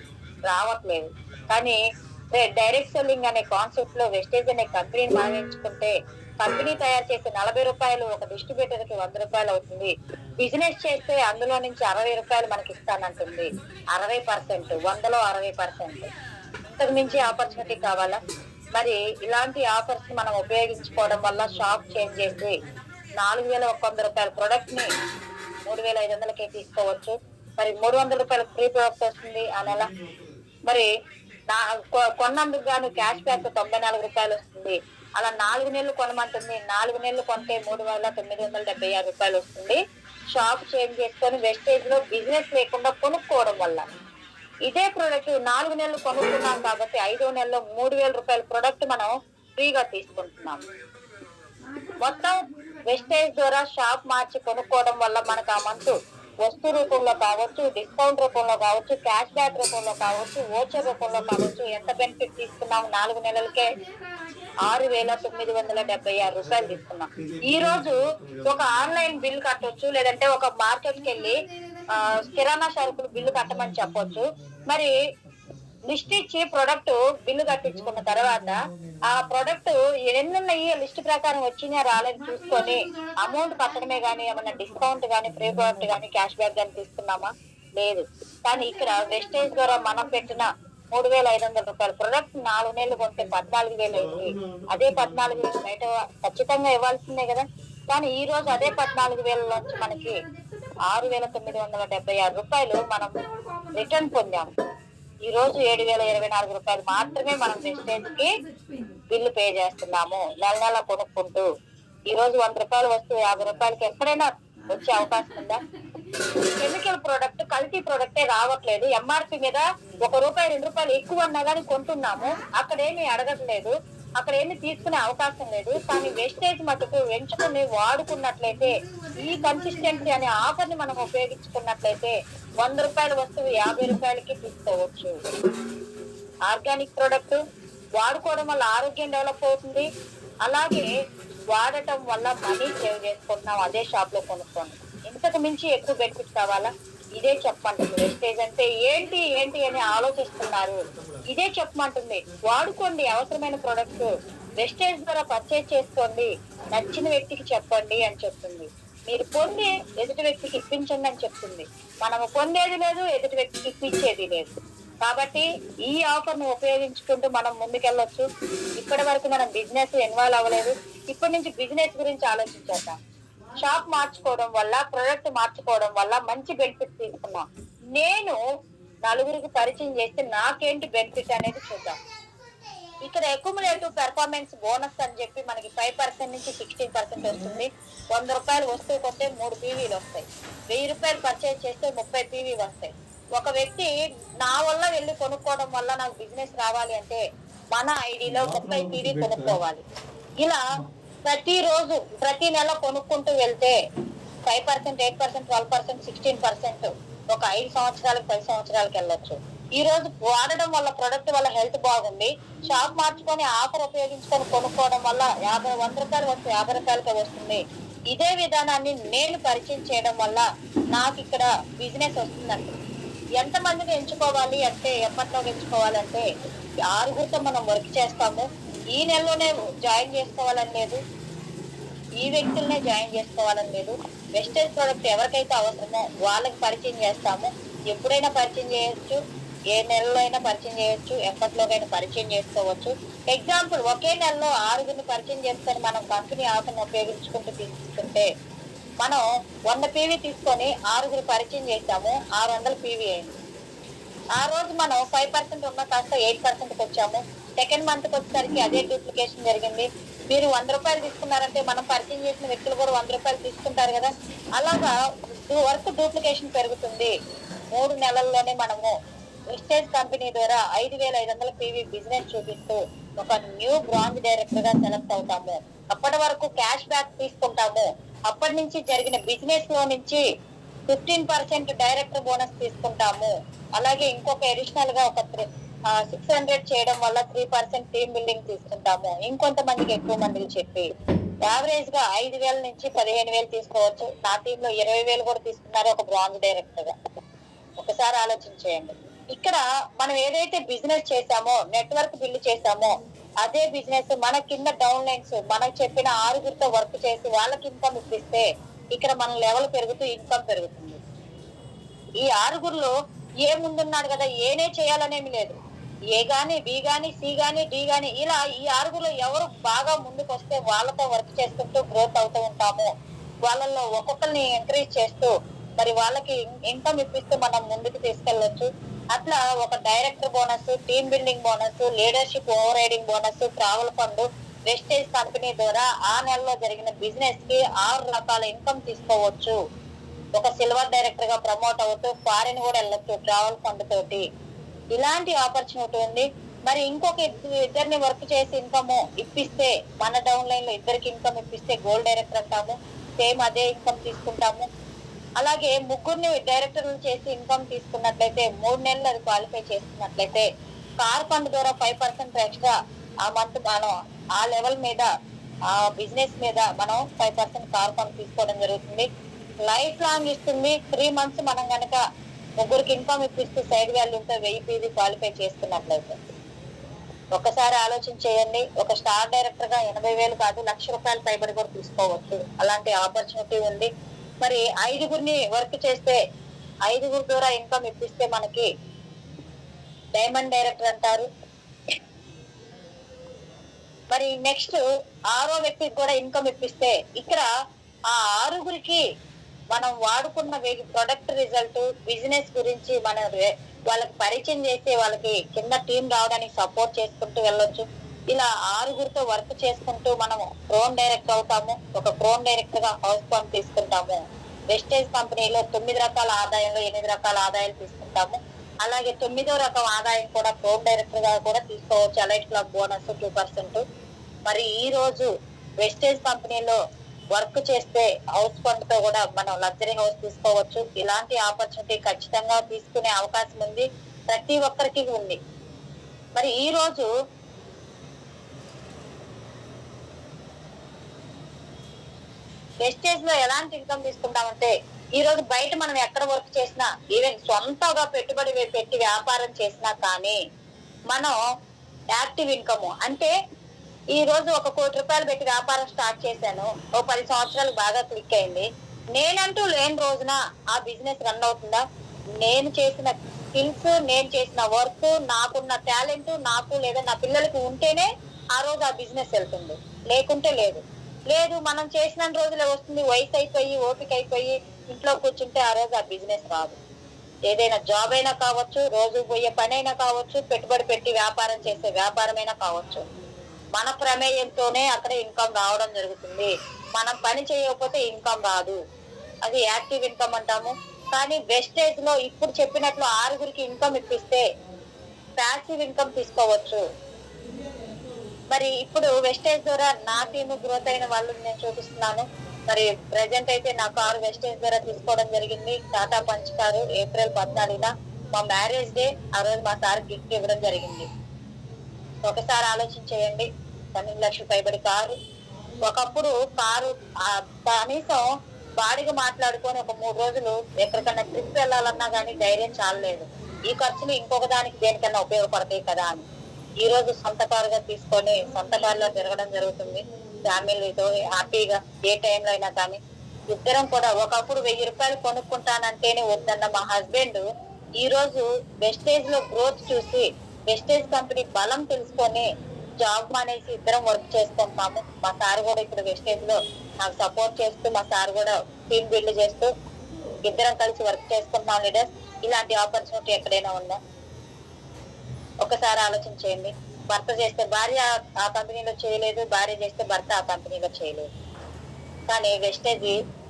రావట్లేదు. కానీ డైరెక్ట్ సెల్లింగ్ అనే కాన్సెప్ట్ లో వెస్టేజ్ అనే కంపెనీని మనం ఎంచుకుంటే, కంపెనీ తయారు చేసే ₹40 ఒక డిస్ట్రిబ్యూటర్ కి ₹100 అవుతుంది. బిజినెస్ చేస్తే అందులో నుంచి ₹60 మనకి ఇస్తానంటుంది. 60%, 100లో 60%. ఇంతకు మించి ఆపర్చునిటీ కావాలా? మరి ఇలాంటి ఆఫర్స్ మనం ఉపయోగించుకోవడం వల్ల షాప్ చేంజ్ చేసి ₹4100 ప్రొడక్ట్ ని 3500కే తీసుకోవచ్చు. మరి ₹300 ఫ్రీ ప్రొడక్ట్ వస్తుంది ఆ నెల. మరి కొన్నందుకు గాను క్యాష్ బ్యాక్ ₹94 వస్తుంది. అలా 4 నెలలు కొనమంటుంది. 4 నెలలు కొంటే ₹3976 వస్తుంది. షాప్ చేంజ్ చేసుకొని వెస్టేజ్ లో బిజినెస్ లేకుండా కొనుక్కోవడం వల్ల ఇదే ప్రొడక్ట్ 4 నెలలు కొనుక్కున్నాం కాబట్టి 5వ నెలలో ₹3000 ప్రొడక్ట్ మనం ఫ్రీగా తీసుకుంటున్నాం. మొత్తం వెస్టేజ్ ద్వారా షాప్ మార్చి కొనుక్కోవడం వల్ల మనకు ఆ మంత్ వస్తు రూపంలో కావచ్చు, డిస్కౌంట్ రూపంలో కావచ్చు, క్యాష్ బ్యాక్ రూపంలో కావచ్చు, ఓచర్ రూపంలో కావచ్చు, ఎంత బెనిఫిట్ తీసుకున్నాం, 4 నెలలకే ₹6976 తీసుకున్నాం. ఈ రోజు ఒక ఆన్లైన్ బిల్ కట్టొచ్చు, లేదంటే ఒక మార్కెట్ కి వెళ్ళి కిరాణా సరుకులు బిల్లు కట్టమని చెప్పొచ్చు. మరి లిస్ట్ ఇచ్చి ప్రొడక్ట్ బిల్లు కట్టించుకున్న తర్వాత ఆ ప్రొడక్ట్ ఎన్నున్నాయి లిస్ట్ ప్రకారం వచ్చినా రాలేదు చూసుకొని అమౌంట్ కట్టడమే గానీ, ఏమన్నా డిస్కౌంట్ గానీ, ఫ్రీ ప్రొడక్ట్ గానీ, క్యాష్ బ్యాక్ గానీ తీసుకున్నామా? లేదు. కానీ ఇక్కడ వెస్టేజ్ ద్వారా మనం పెట్టిన ₹3500 ప్రొడక్ట్ 4 నెలలు కొంటే 14,000 అయింది. అదే 14,000 బయట ఖచ్చితంగా ఇవ్వాల్సిందే కదా. కానీ ఈ రోజు అదే 14,000 నుంచి మనకి ₹6,976 మనం రిటర్న్ పొందాము. ఈ రోజు ₹7,024 మాత్రమే మనం వెస్టేజ్ కి బిల్లు పే చేస్తున్నాము నెల నెల కొనుక్కుంటూ. ఈ రోజు ₹100 వస్తువు ₹50కి ఎక్కడైనా వచ్చే అవకాశం ఉందా? కెమికల్ ప్రోడక్ట్, కల్తీ ప్రోడక్టే రావట్లేదు. ఎంఆర్పి మీద ₹1 ₹2 ఎక్కువ అన్నా కానీ కొంటున్నాము. అక్కడేమి అడగట్లేదు, అక్కడేమి తీసుకునే అవకాశం లేదు. కానీ వేస్టేజ్ మటుకు ఎంచుకుని వాడుకున్నట్లయితే, ఈ కన్సిస్టెన్సీ అనే ఆఫర్ ని మనం ఉపయోగించుకున్నట్లయితే ₹100 వస్తువు ₹50కి తీసుకోవచ్చు. ఆర్గానిక్ ప్రోడక్ట్ వాడుకోవడం వల్ల ఆరోగ్యం డెవలప్ అవుతుంది. అలాగే వాడటం వల్ల మనీ సేవ్ చేసుకుంటున్నాం అదే షాప్ లో కొనుక్కోండి. ఇంతకు మించి ఎక్కువ బెనిఫిట్ కావాలా? ఇదే చెప్పమంటుంది. వెస్టేజ్ అంటే ఏంటి ఏంటి అని ఆలోచిస్తున్నారు, ఇదే చెప్పమంటుంది. వాడుకోండి అవసరమైన ప్రొడక్ట్స్, వెస్టేజ్ ద్వారా పర్చేజ్ చేసుకోండి, నచ్చిన వ్యక్తికి చెప్పండి అని చెప్తుంది. మీరు పొంది ఎదుటి వ్యక్తికి ఇప్పించండి అని చెప్తుంది. మనము పొందేది లేదు, ఎదుటి వ్యక్తికి ఇప్పించేది లేదు. కాబట్టి ఈ ఆఫర్ ను ఉపయోగించుకుంటూ మనం ముందుకెళ్ళొచ్చు. ఇప్పటి వరకు మనం బిజినెస్ ఇన్వాల్వ్ అవ్వలేదు, ఇప్పటి నుంచి బిజినెస్ గురించి ఆలోచించేద్దాం. షాప్ మార్చుకోవడం వల్ల, ప్రొడక్ట్ మార్చుకోవడం వల్ల మంచి బెనిఫిట్ తీసుకున్నాం. నేను నలుగురికి పరిచయం చేస్తే నాకేంటి బెనిఫిట్ అనేది చూద్దాం. ఇక్కడ అక్యుములేటివ్ పెర్ఫార్మెన్స్ బోనస్ అని చెప్పి మనకి 5% నుంచి 16% వస్తుంది. ₹100 వస్తువు కొంటే 3 పీవీలు వస్తాయి. ₹1000 పర్చేజ్ చేస్తే 30 పీవీ వస్తాయి. ఒక వ్యక్తి నా వల్ల వెళ్ళి కొనుక్కోవడం వల్ల నాకు బిజినెస్ రావాలి అంటే మన ఐడిలో 30 పీవీ కొనుక్కోవాలి. ఇలా ప్రతిరోజు ప్రతి నెల కొనుక్కుంటూ వెళ్తే 5%, 8%, 12%, 16% ఒక 5 సంవత్సరాలకు 10 సంవత్సరాలకు వెళ్ళొచ్చు. ఈ రోజు వాడడం వల్ల, ప్రొడక్ట్ వల్ల హెల్త్ బాగుంది, షాప్ మార్చుకొని ఆఫర్ ఉపయోగించుకొని కొనుక్కోవడం వల్ల ₹100 వస్తే ₹50 వస్తుంది. ఇదే విధానాన్ని నేను పరిచయం చేయడం వల్ల నాకు ఇక్కడ బిజినెస్ వస్తుందండి. ఎంత మందిని ఎంచుకోవాలి అంటే, ఎప్పట్లో ఎంచుకోవాలంటే 6గురితో మనం వర్క్ చేస్తాము. ఈ నెలలోనే జాయిన్ చేసుకోవాలని లేదు, ఈ వ్యక్తులనే జాయిన్ చేసుకోవాలని లేదు. వెస్టేజ్ ప్రోడక్ట్ ఎవరికైతే అవసరమో వాళ్ళకి పరిచయం చేస్తాము. ఎప్పుడైనా పరిచయం చేయొచ్చు, ఏ నెలలో అయినా పరిచయం చేయొచ్చు, ఎప్పట్లోకైనా పరిచయం చేసుకోవచ్చు. ఎగ్జాంపుల్, ఒకే నెలలో 6గురిని పరిచయం చేసుకొని మనం కంపెనీ ఆఫర్ని ఉపయోగించుకుంటూ తీసుకుంటే, మనం 100 పీవీ తీసుకొని 6గురు పరిచయం చేసాము, 600 పీవీ అయింది. ఆ రోజు మనం 5% ఉన్న కాస్త 8%కి వచ్చాము. సెకండ్ మంత్ కి వచ్చేసరికి అదే డూప్లికేషన్ జరిగింది. మీరు ₹100 తీసుకున్నారంటే మనం పరిచయం చేసిన వ్యక్తులు కూడా ₹100 తీసుకుంటారు కదా. అలాగా వర్క్ డూప్లికేషన్ పెరుగుతుంది. 3 నెలల్లోనే మనము వెస్టేజ్ కంపెనీ ద్వారా 5500 పీవీ బిజినెస్ చూపిస్తూ ఒక న్యూ బ్రాంచ్ డైరెక్టర్ గా సెలెక్ట్ అవుతాము. అప్పటి వరకు క్యాష్ బ్యాక్ తీసుకుంటాము. అప్పటి నుంచి జరిగిన బిజినెస్ లో నుంచి 15% డైరెక్టర్ బోనస్ తీసుకుంటాము. అలాగే ఇంకొక అడిషనల్ గా ఒక 600 చేయడం వల్ల 3% టీమ్ బిల్డింగ్ తీసుకుంటాము. ఇంకొంతమందికి ఎక్కువ మందికి చెప్పి యావరేజ్ గా 5000 నుంచి 15000 తీసుకోవచ్చు. నా టీమ్ లో 20000 కూడా తీసుకున్నారు ఒక బ్రాంచ్ డైరెక్టర్ గా. ఒకసారి ఆలోచించేయండి. ఇక్కడ మనం ఏదైతే బిజినెస్ చేసామో, నెట్వర్క్ బిల్డ్ చేసామో, అదే బిజినెస్ మన కింద డౌన్ లైన్స్ మనకు చెప్పిన 6గురితో వర్క్ చేసి వాళ్ళకి ఇన్కమ్ ఇప్పిస్తే ఇక్కడ మన లెవెల్ పెరుగుతూ ఇన్కమ్ పెరుగుతుంది. ఈ 6గురులో ఏ ముందున్నాడు కదా, ఏనే చేయాలనేమి లేదు. ఏ గాని, బి గాని, సి గాని, డి గాని, ఇలా ఈ 6గురులో ఎవరు బాగా ముందుకు వస్తే వాళ్ళతో వర్క్ చేసుకుంటూ గ్రోత్ అవుతూ ఉంటాము. వాళ్ళల్లో ఒక్కొక్కరిని ఎంకరేజ్ చేస్తూ మరి వాళ్ళకి ఇన్కమ్ ఇప్పిస్తూ మనం ముందుకు తీసుకెళ్లొచ్చు. అట్లా ఒక director bonus, team building bonus, leadership overriding bonus, travel fund, Vestige company ద్వారా ఆ నెలలో జరిగిన బిజినెస్ కి 6 రకాల ఇన్కమ్ తీసుకోవచ్చు. ఒక సిల్వర్ డైరెక్టర్ గా ప్రమోట్ అవుతూ ఫారిన్ కూడా వెళ్ళొచ్చు ట్రావెల్ ఫండ్ తోటి. ఇలాంటి ఆపర్చునిటీ ఉంది. మరి ఇంకొక ఇద్దరిని వర్క్ చేసి ఇన్కమ్ ఇప్పిస్తే, మన డౌన్ లైన్ లో ఇద్దరికి ఇన్కమ్ ఇప్పిస్తే గోల్డ్ డైరెక్టర్ అంటాము. సేమ్ అదే ఇన్కమ్ తీసుకుంటాము. అలాగే 3గురిని డైరెక్టర్లు చేసి ఇన్కమ్ తీసుకున్నట్లయితే 3 నెలలు అది క్వాలిఫై చేసుకున్నట్లయితే కార్ ఫండ్ ద్వారా 5% ఎక్స్ట్రా ఆ మంత్ మనం ఆ లెవెల్ మీద, ఆ బిజినెస్ మీద మనం 5% కార్ ఫండ్ తీసుకోవడం జరుగుతుంది. లైఫ్ లాంగ్ ఇస్తుంది. 3 మంత్స్ మనం కనుక 3గురికి ఇన్కమ్ ఇప్పిస్తూ సైడ్ వాల్యూతో 1000 పీవీ క్వాలిఫై చేసుకున్నట్లయితే ఒకసారి ఆలోచించేయండి. ఒక స్టార్ డైరెక్టర్ గా 80000 కాదు ₹1,00,000 పైబడి కూడా తీసుకోవచ్చు. అలాంటి ఆపర్చునిటీ ఉంది. మరి 5గురిని వర్క్ చేస్తే, 5గురు ద్వారా ఇన్కమ్ ఇప్పిస్తే మనకి డైమండ్ డైరెక్టర్ అంటారు. మరి నెక్స్ట్ 6వ వ్యక్తికి కూడా ఇన్కమ్ ఇప్పిస్తే, ఇక్కడ ఆ 6గురికి మనం వాడుకున్న ప్రొడక్ట్ రిజల్ట్, బిజినెస్ గురించి మన వాళ్ళకి పరిచయం చేసి వాళ్ళకి కింద టీం రావడానికి సపోర్ట్ చేసుకుంటూ వెళ్ళొచ్చు. ఇలా 6గురితో వర్క్ చేసుకుంటూ మనం క్రోన్ డైరెక్టర్ అవుతాము. ఒక క్రోన్ డైరెక్టర్ గా హౌస్ ఫండ్ తీసుకుంటాము. వెస్టేజ్ కంపెనీలో 9 రకాల ఆదాయంలో 8 రకాల ఆదాయాలు తీసుకుంటాము. అలాగే 9వ రకం ఆదాయం కూడా ప్రోమ్ డైరెక్టర్ గా కూడా తీసుకోవచ్చు. Elite club bonus 2%. మరి ఈ రోజు వెస్టేజ్ కంపెనీలో వర్క్ చేస్తే హౌస్ ఫండ్ తో కూడా మనం లగ్జరీ హౌస్ తీసుకోవచ్చు. ఇలాంటి ఆపర్చునిటీ ఖచ్చితంగా తీసుకునే అవకాశం ఉంది, ప్రతి ఒక్కరికి ఉంది. మరి ఈ రోజు వెస్టేజ్ లో ఎలాంటి ఇన్కమ్ తీసుకుంటామంటే, ఈ రోజు బయట మనం ఎక్కడ వర్క్ చేసినా, ఈవెన్ సొంతగా పెట్టుబడి పెట్టి వ్యాపారం చేసినా కానీ మనం యాక్టివ్ ఇన్కమ్ అంటే, ఈ రోజు 1 కోటి రూపాయలు పెట్టి వ్యాపారం స్టార్ట్ చేశాను, ఓ 10 సంవత్సరాలు బాగా క్లిక్ అయింది, నేనంటూ లేని రోజున ఆ బిజినెస్ రన్ అవుతుందా? నేను చేసిన స్కిల్స్, నేను చేసిన వర్క్, నాకున్న టాలెంట్ నాకు లేదా నా పిల్లలకి ఉంటేనే ఆ రోజు ఆ బిజినెస్ వెళ్తుంది, లేకుంటే లేదు. లేదు మనం చేసిన రోజులే వస్తుంది, వయసు అయిపోయి ఓపిక అయిపోయి ఇంట్లో కూర్చుంటే ఆ రోజు ఆ బిజినెస్ రాదు. ఏదైనా జాబ్ అయినా కావచ్చు, రోజు పోయే పని అయినా కావచ్చు, పెట్టుబడి పెట్టి వ్యాపారం చేసే వ్యాపారం అయినా కావచ్చు, మన ప్రమేయంతోనే అక్కడ ఇన్కమ్ రావడం జరుగుతుంది. మనం పని చేయకపోతే ఇన్కమ్ రాదు, అది యాక్టివ్ ఇన్కమ్ అంటాము. కానీ వెస్టేజ్ లో ఇప్పుడు చెప్పినట్లు 6గురికి ఇన్కమ్ ఇప్పిస్తే ప్యాసివ్ ఇన్కమ్ తీసుకోవచ్చు. మరి ఇప్పుడు వెస్టేజ్ ద్వారా నా టీమ్ గ్రోత్ అయిన వాళ్ళు నేను చూపిస్తున్నాను. మరి ప్రెసెంట్ అయితే నా కారు వెస్టేజ్ ద్వారా తీసుకోవడం జరిగింది. టాటా పంచ్ కారు ఏప్రిల్ 14న మా మ్యారేజ్ డే, ఆ రోజు మా సార్ గిఫ్ట్ ఇవ్వడం జరిగింది. ఒకసారి ఆలోచించేయండి, 12 లక్షలు పైబడి కారు. ఒకప్పుడు కారు కనీసం బాడిగ మాట్లాడుకొని ఒక 3 రోజులు ఎక్కడికన్నా ట్రిప్ వెళ్ళాలన్నా కానీ ధైర్యం చాలలేదు. ఈ ఖర్చులు ఇంకొక దానికి దేనికన్నా ఉపయోగపడతాయి కదా అని ఈ రోజు సొంత కారుగా తీసుకొని సొంత కారులో తిరగడం జరుగుతుంది. ఫ్యామిలీతో హ్యాపీగా ఏ టైంలో అయినా కానీ. ఇద్దరం కూడా ఒకప్పుడు 1000 రూపాయలు కొనుక్కుంటానంటేనే వద్దన్న మా హస్బెండ్ ఈ రోజు వెస్టేజ్ లో గ్రోత్ చూసి, వెస్టేజ్ కంపెనీ బలం తెలుసుకొని జాబ్ మానేసి ఇద్దరం వర్క్ చేసుకుంటాము. మా సార్ కూడా ఇప్పుడు వెస్టేజ్ లో నాకు సపోర్ట్ చేస్తూ, మా సార్ కూడా టీమ్ బిల్డ్ చేస్తూ ఇద్దరం కలిసి వర్క్ చేసుకుంటాం. లీడర్స్, ఇలాంటి ఆపర్చునిటీ ఎక్కడైనా ఉందా? ఒకసారి ఆలోచించేయండి. భర్త చేస్తే భార్య ఆ కంపెనీలో చేయలేదు, భార్య చేస్తే భర్త ఆ కంపెనీలో చేయలేదు. కానీ వెస్టేజ్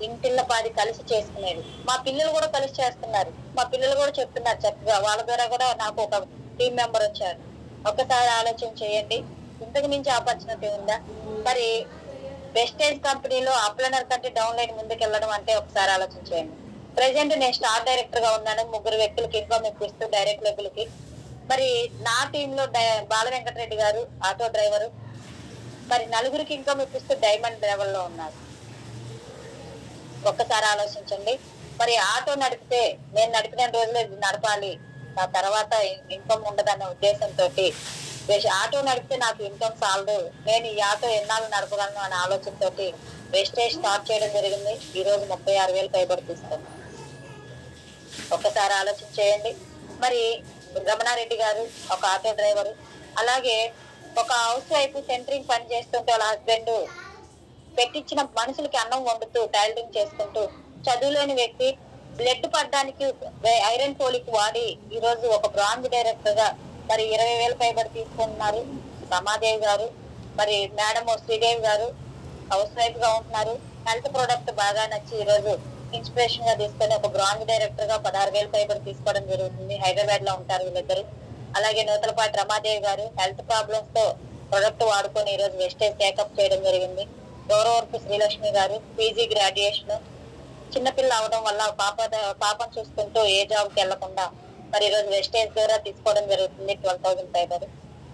ఇంటిల్ల పాది కలిసి చేసుకునేది. మా పిల్లలు కూడా కలిసి చేస్తున్నారు. మా పిల్లలు కూడా చెప్తున్నారు చక్కగా, వాళ్ళ ద్వారా కూడా నాకు ఒక టీం మెంబర్ వచ్చారు. ఒకసారి ఆలోచన చేయండి, ఇంతకు మించి ఆపర్చునిటీ ఉందా? మరి వెస్టేజ్ కంపెనీలో అప్లైనర్ కంటే డౌన్ లైన్ ముందుకు వెళ్ళడం అంటే ఒకసారి ఆలోచన చేయండి. ప్రెసెంట్ నేను స్టార్ డైరెక్టర్ గా ఉన్నాను. 3 వ్యక్తులకి ఇన్కమ్ ఇప్పిస్తూ డైరెక్ట్ లెవెల్ కి. మరి నా టీమ్ లో బాల వెంకటరెడ్డి గారు ఆటో డ్రైవరు, మరి 4గురికి ఇన్కమ్ ఇప్పిస్తూ డైమండ్ లెవెల్ లో ఉన్నారు. ఒక్కసారి ఆలోచించండి. మరి ఆటో నడిపితే నేను నడిపిన రోజులు నడపాలి, నా తర్వాత ఇన్కమ్ ఉండదన్న ఉద్దేశంతో ఆటో నడిపితే నాకు ఇన్కమ్ చాలదు, నేను ఈ ఆటో ఎన్నాళ్ళు నడపగలను అనే ఆలోచనతో వెస్టేజ్ స్టార్ట్ చేయడం జరిగింది. ఈ రోజు 36,000 పైబడి తీస్తుంది. ఒక్కసారి ఆలోచన చేయండి. మరి రమణారెడ్డి గారు ఒక ఆటో డ్రైవరు, అలాగే ఒక హౌస్ వైఫ్ సెంటరింగ్ పని చేస్తుంటే వాళ్ళ హస్బెండ్ పెట్టించిన మనుషులకి అన్నం వండుతూ టైలరింగ్ చేసుకుంటూ, చదువులేని వ్యక్తి బ్లడ్ పడడానికి ఐరన్ పోలిక్ వాడి ఈ రోజు ఒక బ్రాంచ్ డైరెక్టర్ గా మరి 20,000 పైబడి తీసుకుంటున్నారు. రమాదేవి గారు, మరి మేడం శ్రీదేవి గారు హౌస్ వైఫ్ గా ఉంటున్నారు. హెల్త్ ప్రొడక్ట్ బాగా నచ్చి ఈ రోజు ఇన్స్పిరేషన్ గా తీసుకొని ఒక బ్రాంచ్ డైరెక్టర్ గా 16,000 పైబడి తీసుకోవడం జరుగుతుంది. హైదరాబాద్ లో ఉంటారు వీళ్ళిద్దరు. అలాగే నూతలపాటి రమాదేవి గారు హెల్త్ ప్రాబ్లమ్స్ తో ప్రొడక్ట్ వాడుకొని ఈ రోజు వెస్టేజ్ టేకప్ చేయడం జరిగింది. గౌరవపు శ్రీలక్ష్మి గారు పీజీ గ్రాడ్యుయేషన్, చిన్నపిల్ల అవడం వల్ల పాపను చూసుకుంటూ ఏ జాబ్ కి వెళ్లకుండా మరి ఈ రోజు వెస్టేజ్ ద్వారా తీసుకోవడం జరుగుతుంది 12,000 పైబడి.